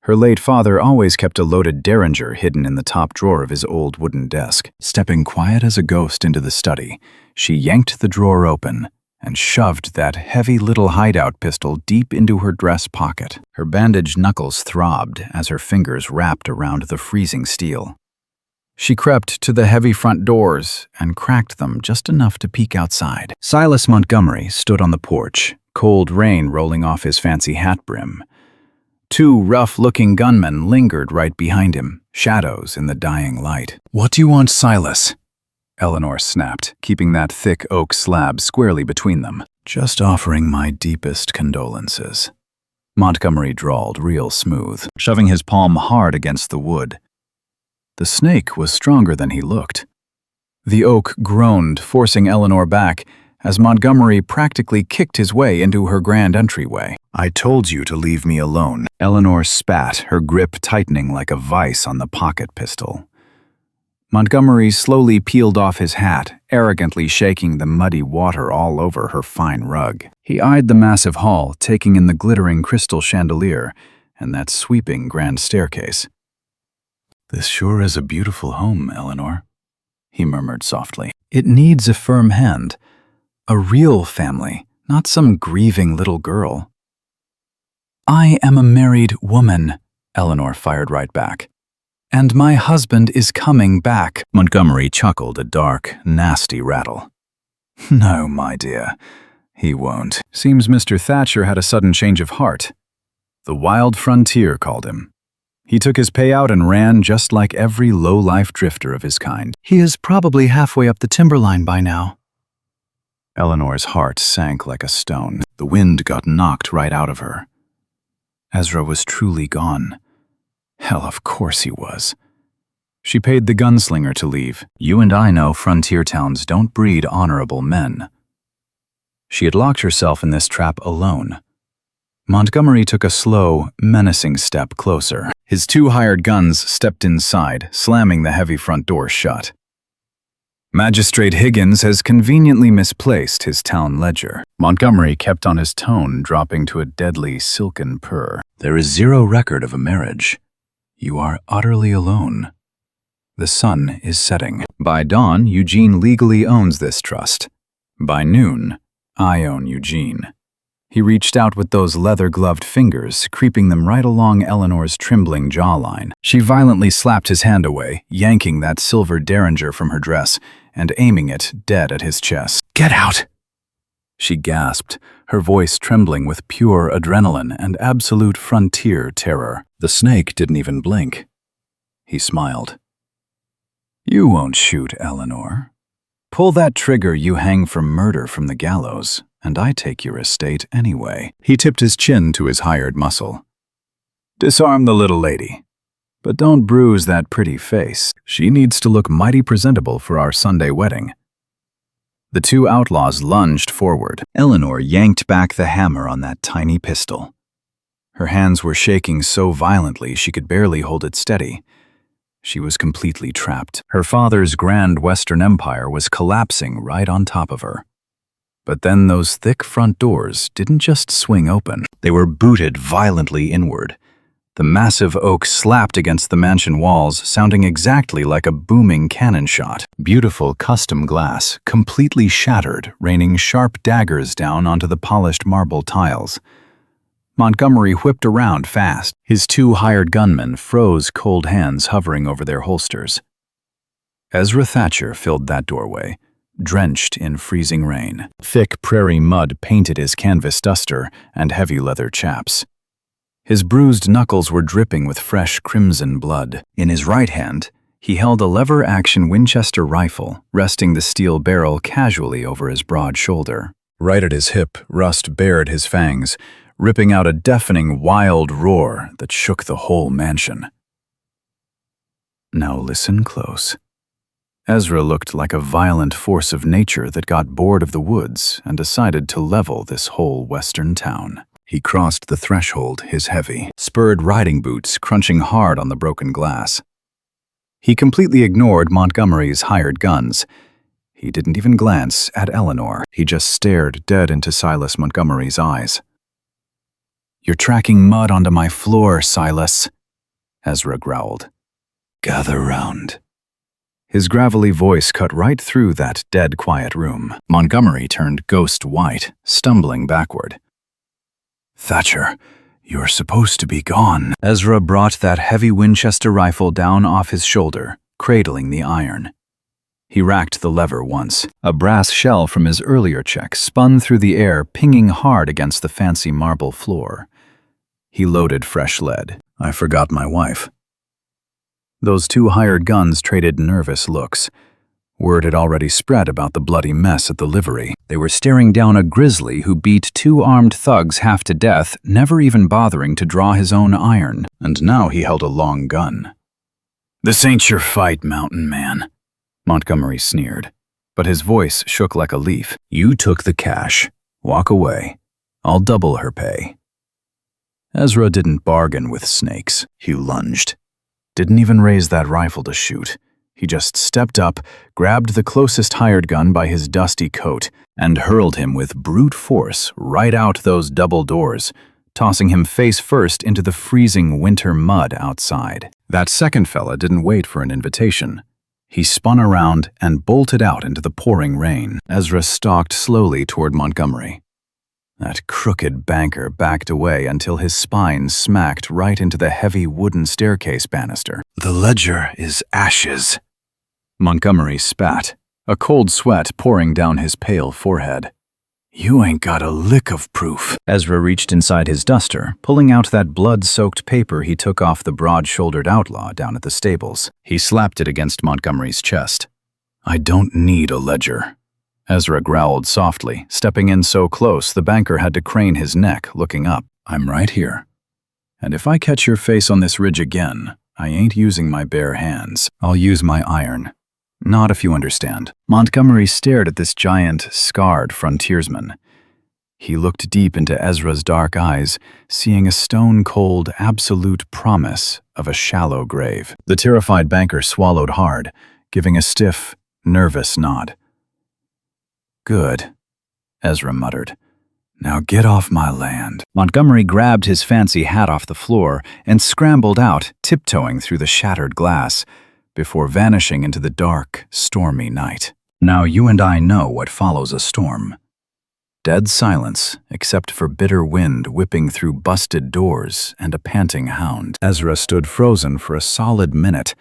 [SPEAKER 1] Her late father always kept a loaded Derringer hidden in the top drawer of his old wooden desk. Stepping quiet as a ghost into the study, she yanked the drawer open and shoved that heavy little hideout pistol deep into her dress pocket. Her bandaged knuckles throbbed as her fingers wrapped around the freezing steel. She crept to the heavy front doors and cracked them just enough to peek outside. Silas Montgomery stood on the porch, cold rain rolling off his fancy hat brim. Two rough-looking gunmen lingered right behind him, shadows in the dying light. "What do you want, Silas?" Eleanor snapped, keeping that thick oak slab squarely between them. "Just offering my deepest condolences," Montgomery drawled real smooth, shoving his palm hard against the wood. The snake was stronger than he looked. The oak groaned, forcing Eleanor back, as Montgomery practically kicked his way into her grand entryway. "I told you to leave me alone." Eleanor spat, her grip tightening like a vice on the pocket pistol. Montgomery slowly peeled off his hat, arrogantly shaking the muddy water all over her fine rug. He eyed the massive hall, taking in the glittering crystal chandelier and that sweeping grand staircase. "This sure is a beautiful home, Eleanor," he murmured softly. "It needs a firm hand. A real family, not some grieving little girl." "I am a married woman," Eleanor fired right back. "And my husband is coming back." Montgomery chuckled a dark, nasty rattle. "No, my dear, he won't. Seems Mr. Thatcher had a sudden change of heart. The wild frontier called him. He took his payout and ran just like every low-life drifter of his kind. He is probably halfway up the timberline by now." Eleanor's heart sank like a stone. The wind got knocked right out of her. Ezra was truly gone. Hell, of course he was. She paid the gunslinger to leave. You and I know frontier towns don't breed honorable men. She had locked herself in this trap alone. Montgomery took a slow, menacing step closer. His two hired guns stepped inside, slamming the heavy front door shut. Magistrate Higgins has conveniently misplaced his town ledger. Montgomery kept on his tone, dropping to a deadly, silken purr. There is zero record of a marriage. You are utterly alone. The sun is setting. By dawn, Eugene legally owns this trust.
[SPEAKER 2] By noon, I own Eugene. He reached out with those leather-gloved fingers, creeping them right along Eleanor's trembling jawline. She violently slapped his hand away, yanking that silver derringer from her dress and aiming it dead at his chest. "Get out!" she gasped, her voice trembling with pure adrenaline and absolute frontier terror. The snake didn't even blink. He smiled. "You won't shoot, Eleanor. Pull that trigger, you hang for murder from the gallows, and I take your estate anyway." He tipped his chin to his hired muscle. "Disarm the little lady, but don't bruise that pretty face. She needs to look mighty presentable for our Sunday wedding." The two outlaws lunged forward. Eleanor yanked back the hammer on that tiny pistol. Her hands were shaking so violently she could barely hold it steady. She was completely trapped. Her father's grand Western Empire was collapsing right on top of her. But then those thick front doors didn't just swing open. They were booted violently inward. The massive oak slapped against the mansion walls, sounding exactly like a booming cannon shot. Beautiful custom glass, completely shattered, raining sharp daggers down onto the polished marble tiles. Montgomery whipped around fast. His two hired gunmen froze cold hands hovering over their holsters. Ezra Thatcher filled that doorway, drenched in freezing rain. Thick prairie mud painted his canvas duster and heavy leather chaps. His bruised knuckles were dripping with fresh crimson blood. In his right hand, he held a lever-action Winchester rifle, resting the steel barrel casually over his broad shoulder. Right at his hip, Rust bared his fangs, ripping out a deafening wild roar that shook the whole mansion. Now listen close. Ezra looked like a violent force of nature that got bored of the woods and decided to level this whole western town. He crossed the threshold, his heavy, spurred riding boots crunching hard on the broken glass. He completely ignored Montgomery's hired guns. He didn't even glance at Eleanor. He just stared dead into Silas Montgomery's eyes. "You're tracking mud onto my floor, Silas," Ezra growled. "Gather round." His gravelly voice cut right through that dead quiet room. Montgomery turned ghost white, stumbling backward. "Thatcher, you're supposed to be gone." Ezra brought that heavy Winchester rifle down off his shoulder, cradling the iron. He racked the lever once. A brass shell from his earlier check spun through the air, pinging hard against the fancy marble floor. He loaded fresh lead. "I forgot my wife." Those two hired guns traded nervous looks. Word had already spread about the bloody mess at the livery. They were staring down a grizzly who beat two armed thugs half to death, never even bothering to draw his own iron. And now he held a long gun. "This ain't your fight, mountain man," Montgomery sneered, but his voice shook like a leaf. "You took the cash. Walk away. I'll double her pay." Ezra didn't bargain with snakes. He lunged. Didn't even raise that rifle to shoot. He just stepped up, grabbed the closest hired gun by his dusty coat, and hurled him with brute force right out those double doors, tossing him face first into the freezing winter mud outside. That second fella didn't wait for an invitation. He spun around and bolted out into the pouring rain. Ezra stalked slowly toward Montgomery. That crooked banker backed away until his spine smacked right into the heavy wooden staircase banister. "The ledger is ashes." Montgomery spat, a cold sweat pouring down his pale forehead. "You ain't got a lick of proof." Ezra reached inside his duster, pulling out that blood-soaked paper he took off the broad-shouldered outlaw down at the stables. He slapped it against Montgomery's chest. "I don't need a ledger." Ezra growled softly, stepping in so close the banker had to crane his neck, looking up. "I'm right here. And if I catch your face on this ridge again, I ain't using my bare hands. I'll use my iron. Not if you understand." Montgomery stared at this giant, scarred frontiersman. He looked deep into Ezra's dark eyes, seeing a stone-cold, absolute promise of a shallow grave. The terrified banker swallowed hard, giving a stiff, nervous nod. "Good," Ezra muttered. "Now get off my land." Montgomery grabbed his fancy hat off the floor and scrambled out, tiptoeing through the shattered glass, before vanishing into the dark, stormy night. Now you and I know what follows a storm. Dead silence, except for bitter wind whipping through busted doors and a panting hound. Ezra stood frozen for a solid minute,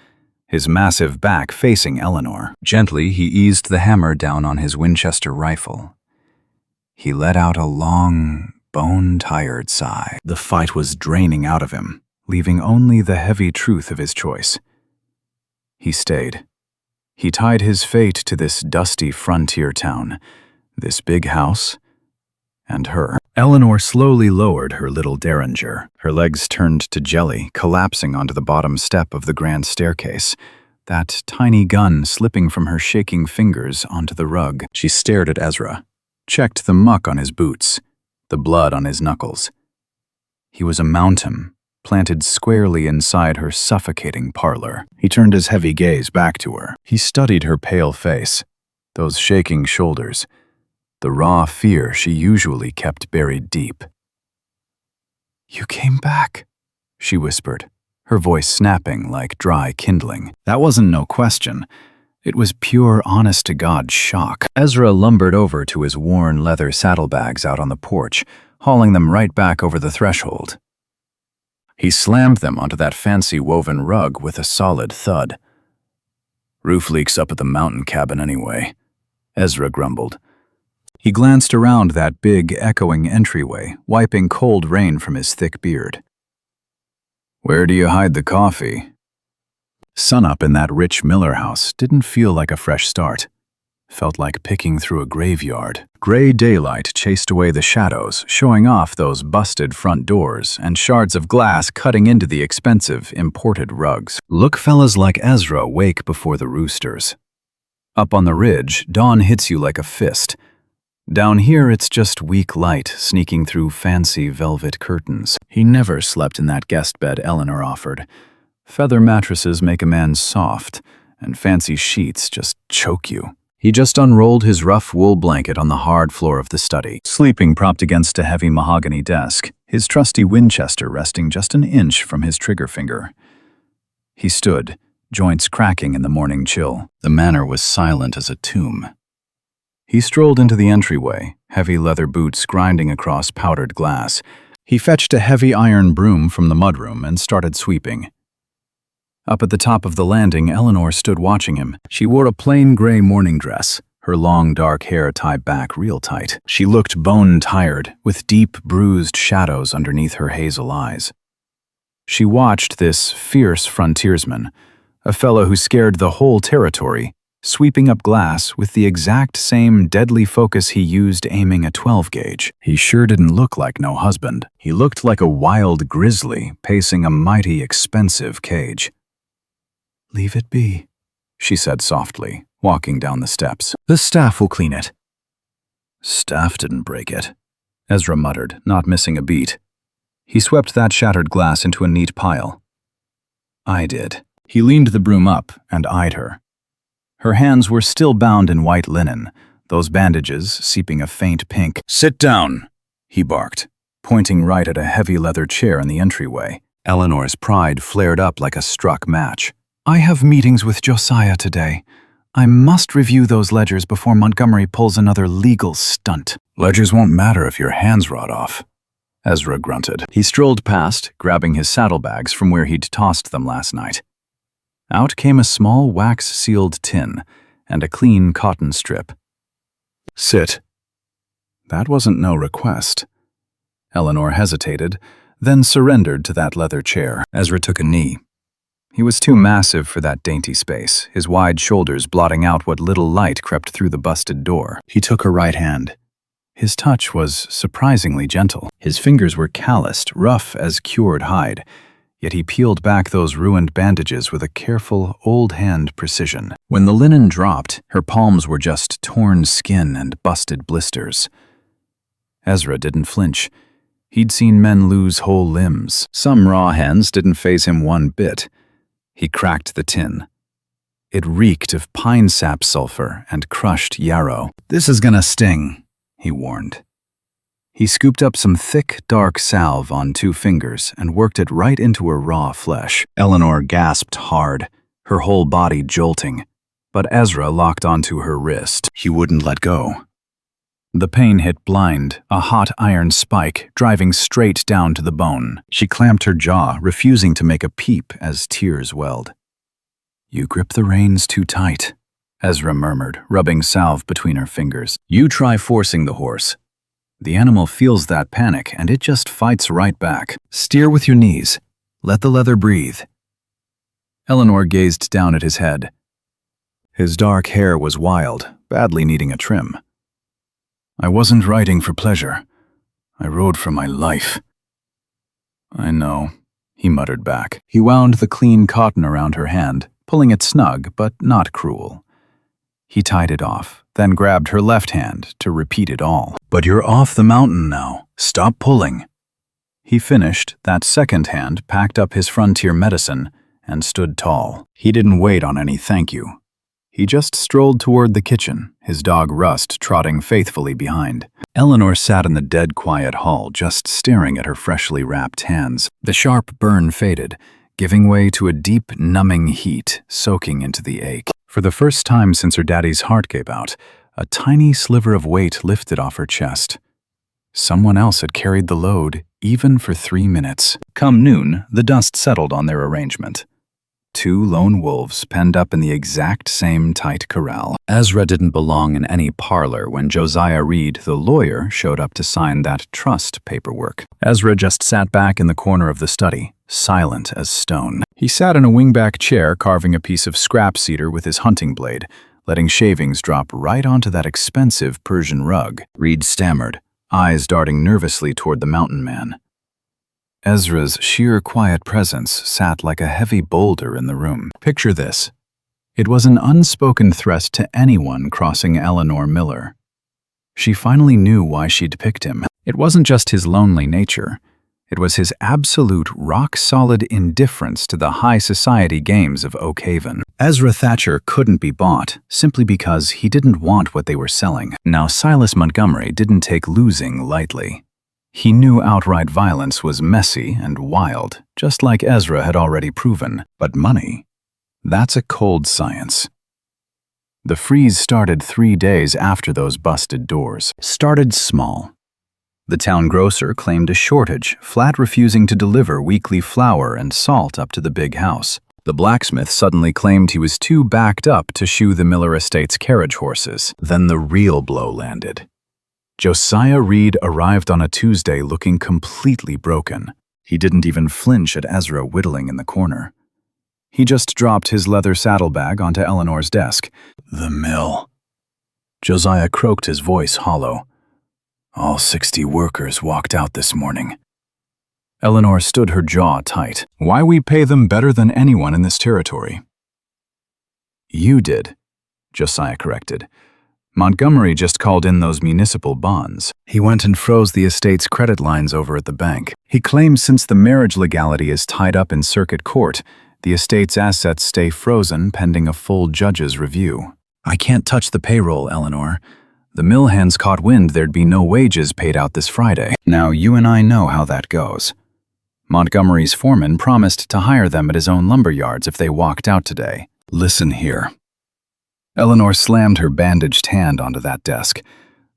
[SPEAKER 2] his massive back facing Eleanor. Gently, he eased the hammer down on his Winchester rifle. He let out a long, bone-tired sigh. The fight was draining out of him, leaving only the heavy truth of his choice. He stayed. He tied his fate to this dusty frontier town, this big house, and her. Eleanor slowly lowered her little derringer. Her legs turned to jelly, collapsing onto the bottom step of the grand staircase, that tiny gun slipping from her shaking fingers onto the rug. She stared at Ezra, checked the muck on his boots, the blood on his knuckles. He was a mountain, planted squarely inside her suffocating parlor. He turned his heavy gaze back to her. He studied her pale face, those shaking shoulders, the raw fear she usually kept buried deep. "You came back," she whispered, her voice snapping like dry kindling. That wasn't no question. It was pure honest-to-God shock. Ezra lumbered over to his worn leather saddlebags out on the porch, hauling them right back over the threshold. He slammed them onto that fancy woven rug with a solid thud. "Roof leaks up at the mountain cabin anyway," Ezra grumbled. He glanced around that big, echoing entryway, wiping cold rain from his thick beard. "Where do you hide the coffee?" Sunup in that rich Miller house didn't feel like a fresh start. Felt like picking through a graveyard. Gray daylight chased away the shadows, showing off those busted front doors and shards of glass cutting into the expensive, imported rugs. Look fellas like Ezra wake before the roosters. Up on the ridge, dawn hits you like a fist. Down here, it's just weak light sneaking through fancy velvet curtains. He never slept in that guest bed Eleanor offered. Feather mattresses make a man soft, and fancy sheets just choke you. He just unrolled his rough wool blanket on the hard floor of the study, sleeping propped against a heavy mahogany desk, his trusty Winchester resting just an inch from his trigger finger. He stood, joints cracking in the morning chill. The manor was silent as a tomb. He strolled into the entryway, heavy leather boots grinding across powdered glass. He fetched a heavy iron broom from the mudroom and started sweeping. Up at the top of the landing, Eleanor stood watching him. She wore a plain gray morning dress, her long dark hair tied back real tight. She looked bone-tired, with deep, bruised shadows underneath her hazel eyes. She watched this fierce frontiersman, a fellow who scared the whole territory, sweeping up glass with the exact same deadly focus he used aiming a 12-gauge. He sure didn't look like no husband. He looked like a wild grizzly pacing a mighty expensive cage. "Leave it be," she said softly, walking down the steps. "The staff will clean it." "Staff didn't break it," Ezra muttered, not missing a beat. He swept that shattered glass into a neat pile. "I did." He leaned the broom up and eyed her. Her hands were still bound in white linen, those bandages seeping a faint pink. "Sit down," he barked, pointing right at a heavy leather chair in the entryway. Eleanor's pride flared up like a struck match. "I have meetings with Josiah today. I must review those ledgers before Montgomery pulls another legal stunt." "Ledgers won't matter if your hands rot off," Ezra grunted. He strolled past, grabbing his saddlebags from where he'd tossed them last night. Out came a small wax-sealed tin and a clean cotton strip. "Sit." That wasn't no request. Eleanor hesitated, then surrendered to that leather chair. Ezra took a knee. He was too massive for that dainty space, his wide shoulders blotting out what little light crept through the busted door. He took her right hand. His touch was surprisingly gentle. His fingers were calloused, rough as cured hide, yet he peeled back those ruined bandages with a careful, old-hand precision. When the linen dropped, her palms were just torn skin and busted blisters. Ezra didn't flinch. He'd seen men lose whole limbs. Some raw hands didn't faze him one bit. He cracked the tin. It reeked of pine sap sulfur and crushed yarrow. "This is gonna sting," he warned. He scooped up some thick, dark salve on 2 fingers and worked it right into her raw flesh. Eleanor gasped hard, her whole body jolting. but Ezra locked onto her wrist.
[SPEAKER 1] He wouldn't let go.
[SPEAKER 2] The pain hit blind, a hot iron spike driving straight down to the bone.
[SPEAKER 1] She clamped her jaw, refusing to make a peep as tears welled. "You grip the reins too tight,"
[SPEAKER 2] Ezra murmured, rubbing salve between her fingers.
[SPEAKER 1] "You try forcing the horse. The animal feels that panic, and it just fights right back. Steer with your knees. Let the leather breathe."
[SPEAKER 2] Eleanor gazed down at his head.
[SPEAKER 1] His dark hair was wild, badly needing a trim. "I wasn't riding for pleasure. I rode for my life."
[SPEAKER 2] "I know," he muttered back. He wound the clean cotton around her hand, pulling it snug but not cruel. He tied it off, then grabbed her left hand to repeat it all.
[SPEAKER 1] "But you're off the mountain now. Stop pulling."
[SPEAKER 2] He finished, that second hand packed up his frontier medicine, and stood tall. He didn't wait on any thank you. He just strolled toward the kitchen, his dog Rust trotting faithfully behind. Eleanor sat in the dead quiet hall, just staring at her freshly wrapped hands. The sharp burn faded, giving way to a deep, numbing heat soaking into the ache. For the first time since her daddy's heart gave out, a tiny sliver of weight lifted off her chest. Someone else had carried the load, even for 3 minutes. Come noon, the dust settled on their arrangement. 2 lone wolves penned up in the exact same tight corral. Ezra didn't belong in any parlor when Josiah Reed, the lawyer, showed up to sign that trust paperwork. Ezra just sat back in the corner of the study, silent as stone. He sat in a wingback chair carving a piece of scrap cedar with his hunting blade, letting shavings drop right onto that expensive Persian rug. Reed stammered, eyes darting nervously toward the mountain man. Ezra's sheer quiet presence sat like a heavy boulder in the room. Picture this. It was an unspoken threat to anyone crossing Eleanor Miller. She finally knew why she'd picked him. It wasn't just his lonely nature. It was his absolute, rock-solid indifference to the high society games of Oak Haven. Ezra Thatcher couldn't be bought, simply because he didn't want what they were selling. Now, Silas Montgomery didn't take losing lightly. He knew outright violence was messy and wild, just like Ezra had already proven. But money, that's a cold science. The freeze started 3 days after those busted doors. Started small. The town grocer claimed a shortage, flat refusing to deliver weekly flour and salt up to the big house. The blacksmith suddenly claimed he was too backed up to shoe the Miller estate's carriage horses. Then the real blow landed. Josiah Reed arrived on a Tuesday looking completely broken. He didn't even flinch at Ezra whittling in the corner. He just dropped his leather saddlebag onto Eleanor's desk. "The mill." Josiah croaked, his voice hollow. "All 60 workers walked out this morning." Eleanor stood her jaw tight. "Why we pay them better than anyone in this territory?" "You did," Josiah corrected. "Montgomery just called in those municipal bonds. He went and froze the estate's credit lines over at the bank. He claims since the marriage legality is tied up in circuit court, the estate's assets stay frozen pending a full judge's review." "I can't touch the payroll, Eleanor. The mill hands caught wind there'd be no wages paid out this Friday. Now, you and I know how that goes. Montgomery's foreman promised to hire them at his own lumber yards if they walked out today. Listen here." Eleanor slammed her bandaged hand onto that desk.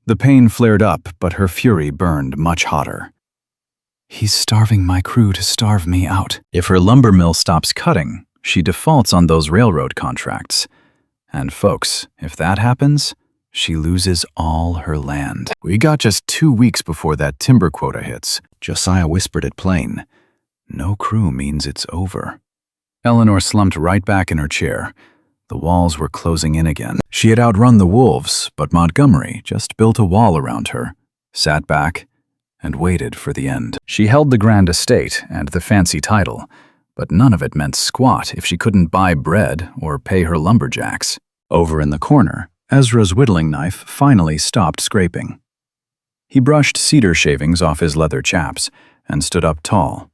[SPEAKER 2] The pain flared up, but her fury burned much hotter. "He's starving my crew to starve me out. If her lumber mill stops cutting, she defaults on those railroad contracts. And folks, if that happens, she loses all her land. We got just 2 weeks before that timber quota hits." Josiah whispered it plain. "No crew means it's over." Eleanor slumped right back in her chair. The walls were closing in again. She had outrun the wolves, but Montgomery just built a wall around her, sat back, and waited for the end. She held the grand estate and the fancy title, but none of it meant squat if she couldn't buy bread or pay her lumberjacks. Over in the corner, Ezra's whittling knife finally stopped scraping. He brushed cedar shavings off his leather chaps and stood up tall.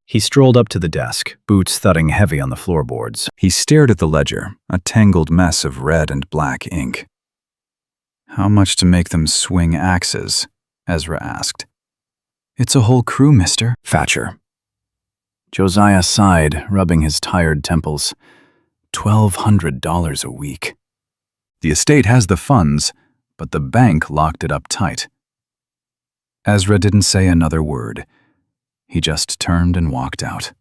[SPEAKER 2] He strolled up to the desk, boots thudding heavy on the floorboards. He stared at the ledger, a tangled mess of red and black ink. "How much to make them swing axes?" Ezra asked. "It's a whole crew, mister." "Thatcher." Josiah sighed, rubbing his tired temples. $1,200 a week. The estate has the funds, but the bank locked it up tight. Ezra didn't say another word. He just turned and walked out.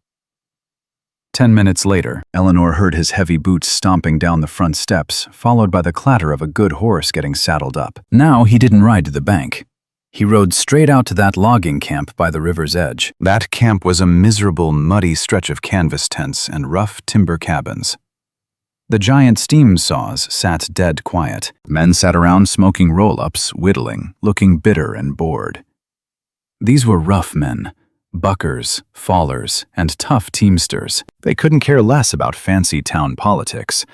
[SPEAKER 2] 10 minutes later, Eleanor heard his heavy boots stomping down the front steps, followed by the clatter of a good horse getting saddled up. Now he didn't ride to the bank. He rode straight out to that logging camp by the river's edge. That camp was a miserable, muddy stretch of canvas tents and rough timber cabins. The giant steam saws sat dead quiet. Men sat around smoking roll-ups, whittling, looking bitter and bored. These were rough men. Buckers, fallers, and tough teamsters. They couldn't care less about fancy town politics.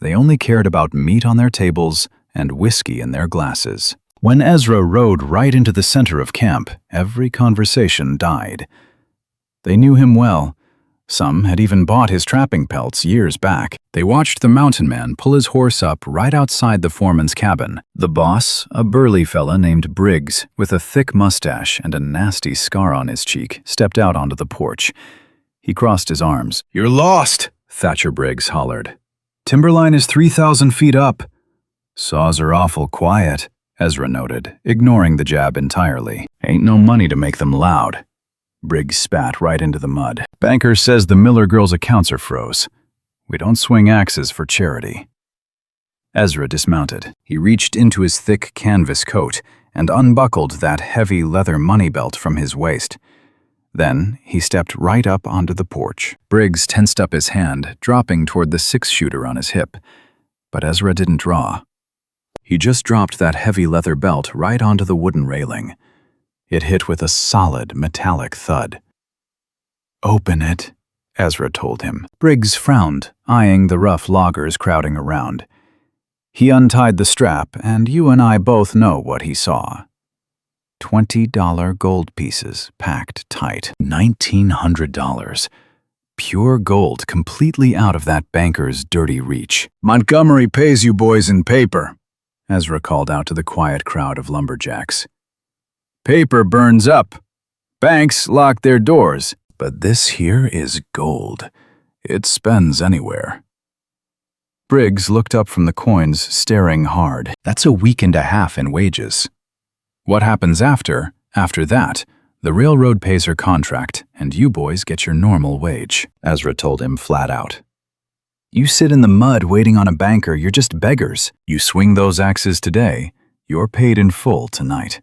[SPEAKER 2] They only cared about meat on their tables and whiskey in their glasses. When Ezra rode right into the center of camp, every conversation died. They knew him well. Some had even bought his trapping pelts years back. They watched the mountain man pull his horse up right outside the foreman's cabin. The boss, a burly fella named Briggs, with a thick mustache and a nasty scar on his cheek, stepped out onto the porch. He crossed his arms. "You're lost," Thatcher Briggs hollered. "Timberline is 3,000 feet up." "Saws are awful quiet," Ezra noted, ignoring the jab entirely. "Ain't no money to make them loud." Briggs spat right into the mud. "Banker says the Miller girl's accounts are froze. We don't swing axes for charity." Ezra dismounted. He reached into his thick canvas coat and unbuckled that heavy leather money belt from his waist. Then he stepped right up onto the porch. Briggs tensed up his hand, dropping toward the six-shooter on his hip. But Ezra didn't draw. He just dropped that heavy leather belt right onto the wooden railing. It hit with a solid, metallic thud. "Open it," Ezra told him. Briggs frowned, eyeing the rough loggers crowding around. He untied the strap, and you and I both know what he saw. $20 gold pieces packed tight. $1,900. Pure gold completely out of that banker's dirty reach. "Montgomery pays you boys in paper," Ezra called out to the quiet crowd of lumberjacks. "Paper burns up. Banks lock their doors. But this here is gold. It spends anywhere." Briggs looked up from the coins, staring hard. "That's a week and a half in wages. What happens after that, the railroad pays her contract, and you boys get your normal wage," Ezra told him flat out. "You sit in the mud waiting on a banker, you're just beggars. You swing those axes today, you're paid in full tonight."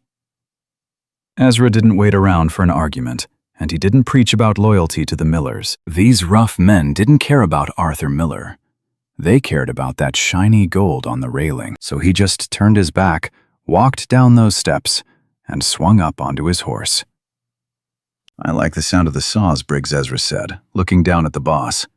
[SPEAKER 2] Ezra didn't wait around for an argument, and he didn't preach about loyalty to the Millers. These rough men didn't care about Arthur Miller. They cared about that shiny gold on the railing. So he just turned his back, walked down those steps, and swung up onto his horse. "I like the sound of the saws," Briggs Ezra said, looking down at the boss.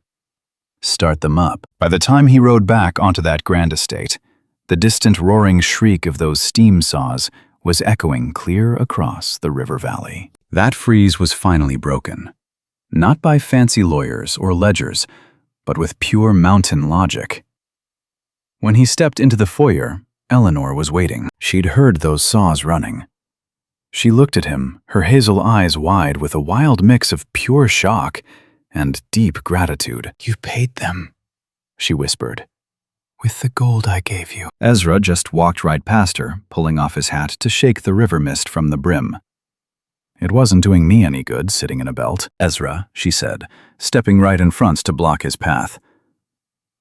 [SPEAKER 2] "Start them up." By the time he rode back onto that grand estate, the distant roaring shriek of those steam saws was echoing clear across the river valley. That freeze was finally broken. Not by fancy lawyers or ledgers, but with pure mountain logic. When he stepped into the foyer, Eleanor was waiting. She'd heard those saws running. She looked at him, her hazel eyes wide with a wild mix of pure shock and deep gratitude. "You paid them," she whispered. "With the gold I gave you." Ezra just walked right past her, pulling off his hat to shake the river mist from the brim. "It wasn't doing me any good sitting in a belt." "Ezra," she said, stepping right in front to block his path.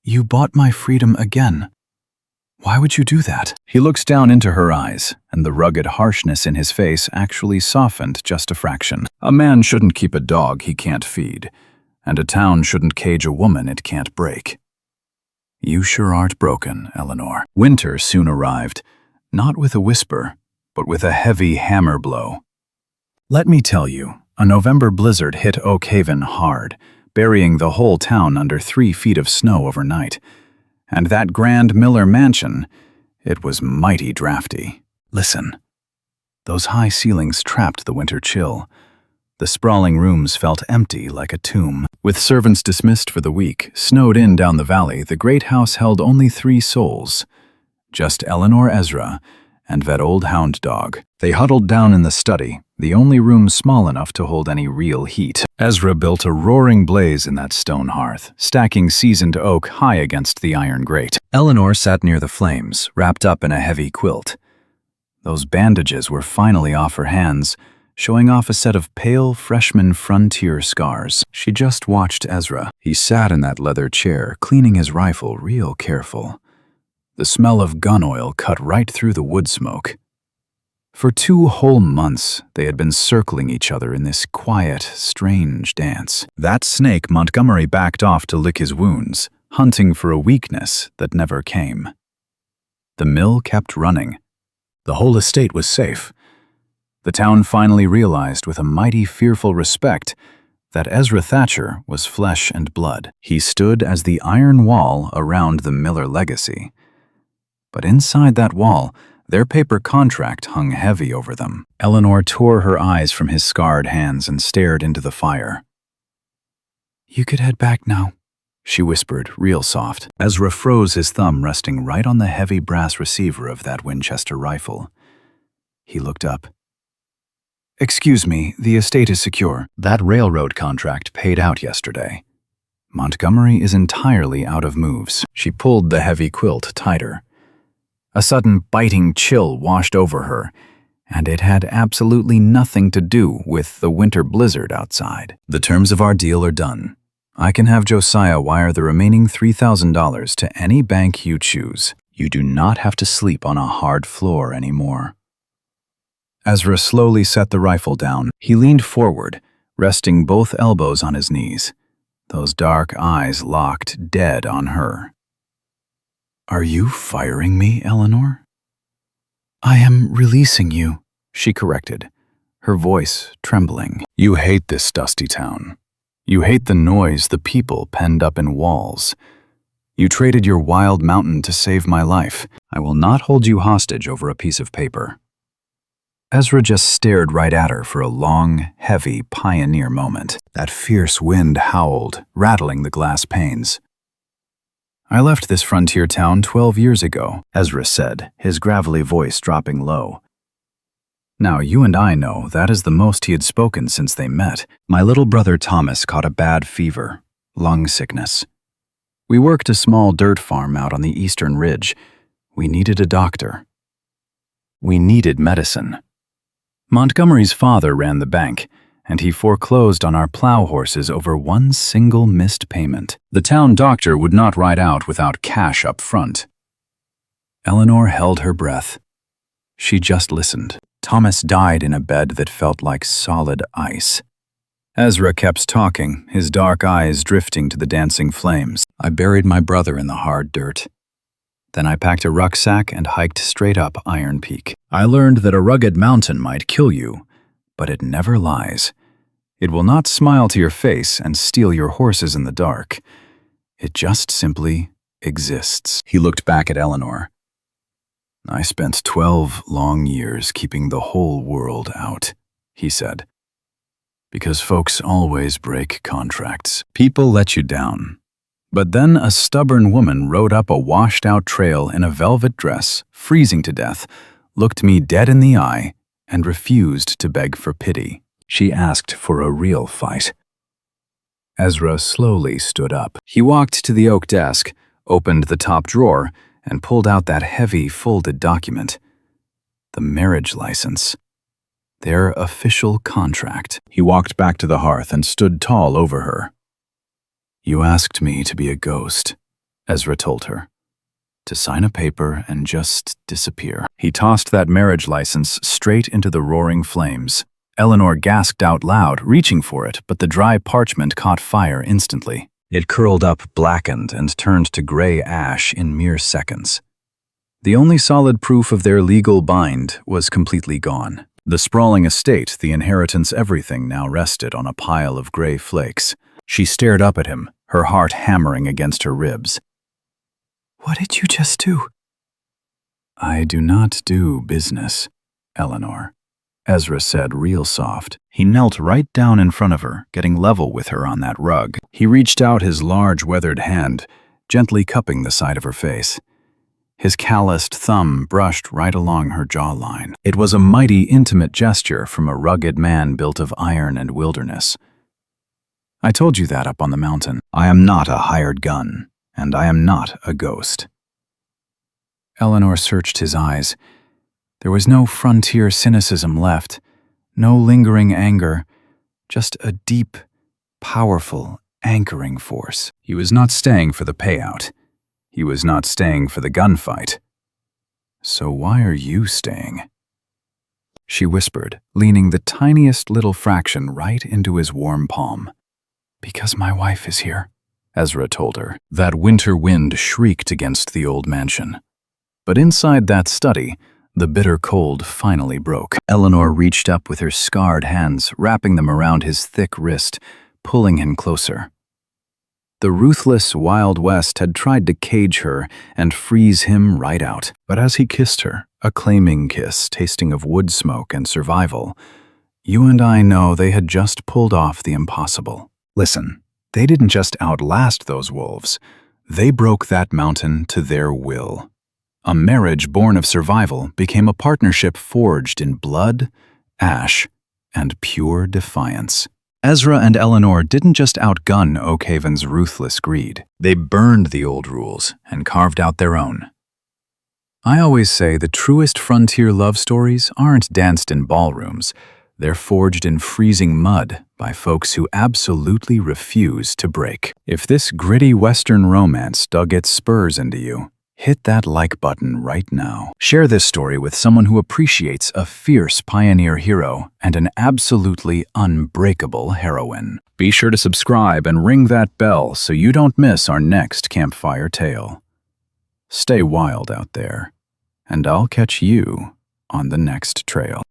[SPEAKER 2] "You bought my freedom again. Why would you do that?" He looks down into her eyes, and the rugged harshness in his face actually softened just a fraction. "A man shouldn't keep a dog he can't feed, and a town shouldn't cage a woman it can't break." "You sure aren't broken, Eleanor." Winter soon arrived, not with a whisper, but with a heavy hammer blow. Let me tell you, a November blizzard hit Oak Haven hard, burying the whole town under 3 feet of snow overnight. And that grand Miller mansion, it was mighty drafty. Listen. Those high ceilings trapped the winter chill. The sprawling rooms felt empty like a tomb. With servants dismissed for the week, snowed in down the valley, the great house held only 3 souls. Just Eleanor, Ezra, and that old hound dog. They huddled down in the study,
[SPEAKER 1] the only room small enough to hold any real heat. Ezra built a roaring blaze in that stone hearth, stacking seasoned oak high against the iron grate. Eleanor sat near the flames, wrapped up in a heavy quilt. Those bandages were finally off her hands, showing off a set of pale freshman frontier scars. She just watched Ezra. He sat in that leather chair, cleaning his rifle real careful. The smell of gun oil cut right through the wood smoke. For 2 whole months, they had been circling each other in this quiet, strange dance. That snake Montgomery backed off to lick his wounds, hunting for a weakness that never came. The mill kept running. The whole estate was safe. The town finally realized with a mighty fearful respect that Ezra Thatcher was flesh and blood. He stood as the iron wall around the Miller legacy. But inside that wall, their paper contract hung heavy over them. Eleanor tore her eyes from his scarred hands and stared into the fire. "You could head back now," she whispered, real soft. Ezra froze, his thumb resting right on the heavy brass receiver of that Winchester rifle. He looked up. "Excuse me, the estate is secure. That railroad contract paid out yesterday. Montgomery is entirely out of moves." She pulled the heavy quilt tighter. A sudden biting chill washed over her, and it had absolutely nothing to do with the winter blizzard outside. "The terms of our deal are done. I can have Josiah wire the remaining $3,000 to any bank you choose. You do not have to sleep on a hard floor anymore." Ezra slowly set the rifle down. He leaned forward, resting both elbows on his knees, those dark eyes locked dead on her. "Are you firing me, Eleanor?" "I am releasing you," she corrected, her voice trembling. "You hate this dusty town. You hate the noise, the people penned up in walls. You traded your wild mountain to save my life. I will not hold you hostage over a piece of paper." Ezra just stared right at her for a long, heavy pioneer moment. That fierce wind howled, rattling the glass panes. "I left this frontier town 12 years ago," Ezra said, his gravelly voice dropping low. Now, you and I know that is the most he had spoken since they met. "My little brother Thomas caught a bad fever, lung sickness. We worked a small dirt farm out on the eastern ridge. We needed a doctor. We needed medicine. Montgomery's father ran the bank, and he foreclosed on our plow horses over one single missed payment. The town doctor would not ride out without cash up front." Eleanor held her breath. She just listened. Thomas died in a bed that felt like solid ice. Ezra kept talking, his dark eyes drifting to the dancing flames. "I buried my brother in the hard dirt. Then I packed a rucksack and hiked straight up Iron Peak. I learned that a rugged mountain might kill you, but it never lies. It will not smile to your face and steal your horses in the dark. It just simply exists." He looked back at Eleanor. "I spent 12 long years keeping the whole world out," he said. "Because folks always break contracts. People let you down. But then a stubborn woman rode up a washed-out trail in a velvet dress, freezing to death, looked me dead in the eye, and refused to beg for pity. She asked for a real fight." Ezra slowly stood up. He walked to the oak desk, opened the top drawer, and pulled out that heavy, folded document. The marriage license. Their official contract. He walked back to the hearth and stood tall over her. "You asked me to be a ghost," Ezra told her. "To sign a paper and just disappear." He tossed that marriage license straight into the roaring flames. Eleanor gasped out loud, reaching for it, but the dry parchment caught fire instantly. It curled up, blackened, and turned to gray ash in mere seconds. The only solid proof of their legal bind was completely gone. The sprawling estate, the inheritance, everything now rested on a pile of gray flakes. She stared up at him, her heart hammering against her ribs. "What did you just do?" "I do not do business, Eleanor," Ezra said real soft. He knelt right down in front of her, getting level with her on that rug. He reached out his large, weathered hand, gently cupping the side of her face. His calloused thumb brushed right along her jawline. It was a mighty intimate gesture from a rugged man built of iron and wilderness. I told you that up on the mountain. I am not a hired gun, and I am not a ghost. Eleanor searched his eyes. There was no frontier cynicism left, no lingering anger, just a deep, powerful, anchoring force. He was not staying for the payout. He was not staying for the gunfight. So why are you staying? She whispered, leaning the tiniest little fraction right into his warm palm. Because my wife is here, Ezra told her. That winter wind shrieked against the old mansion. But inside that study, the bitter cold finally broke. Eleanor reached up with her scarred hands, wrapping them around his thick wrist, pulling him closer. The ruthless Wild West had tried to cage her and freeze him right out. But as he kissed her, a claiming kiss tasting of wood smoke and survival, you and I know they had just pulled off the impossible. Listen, they didn't just outlast those wolves. They broke that mountain to their will. A marriage born of survival became a partnership forged in blood, ash, and pure defiance. Ezra and Eleanor didn't just outgun Oak Haven's ruthless greed. They burned the old rules and carved out their own. I always say the truest frontier love stories aren't danced in ballrooms. They're forged in freezing mud by folks who absolutely refuse to break. If this gritty Western romance dug its spurs into you, hit that like button right now. Share this story with someone who appreciates a fierce pioneer hero and an absolutely unbreakable heroine. Be sure to subscribe and ring that bell so you don't miss our next campfire tale. Stay wild out there, and I'll catch you on the next trail.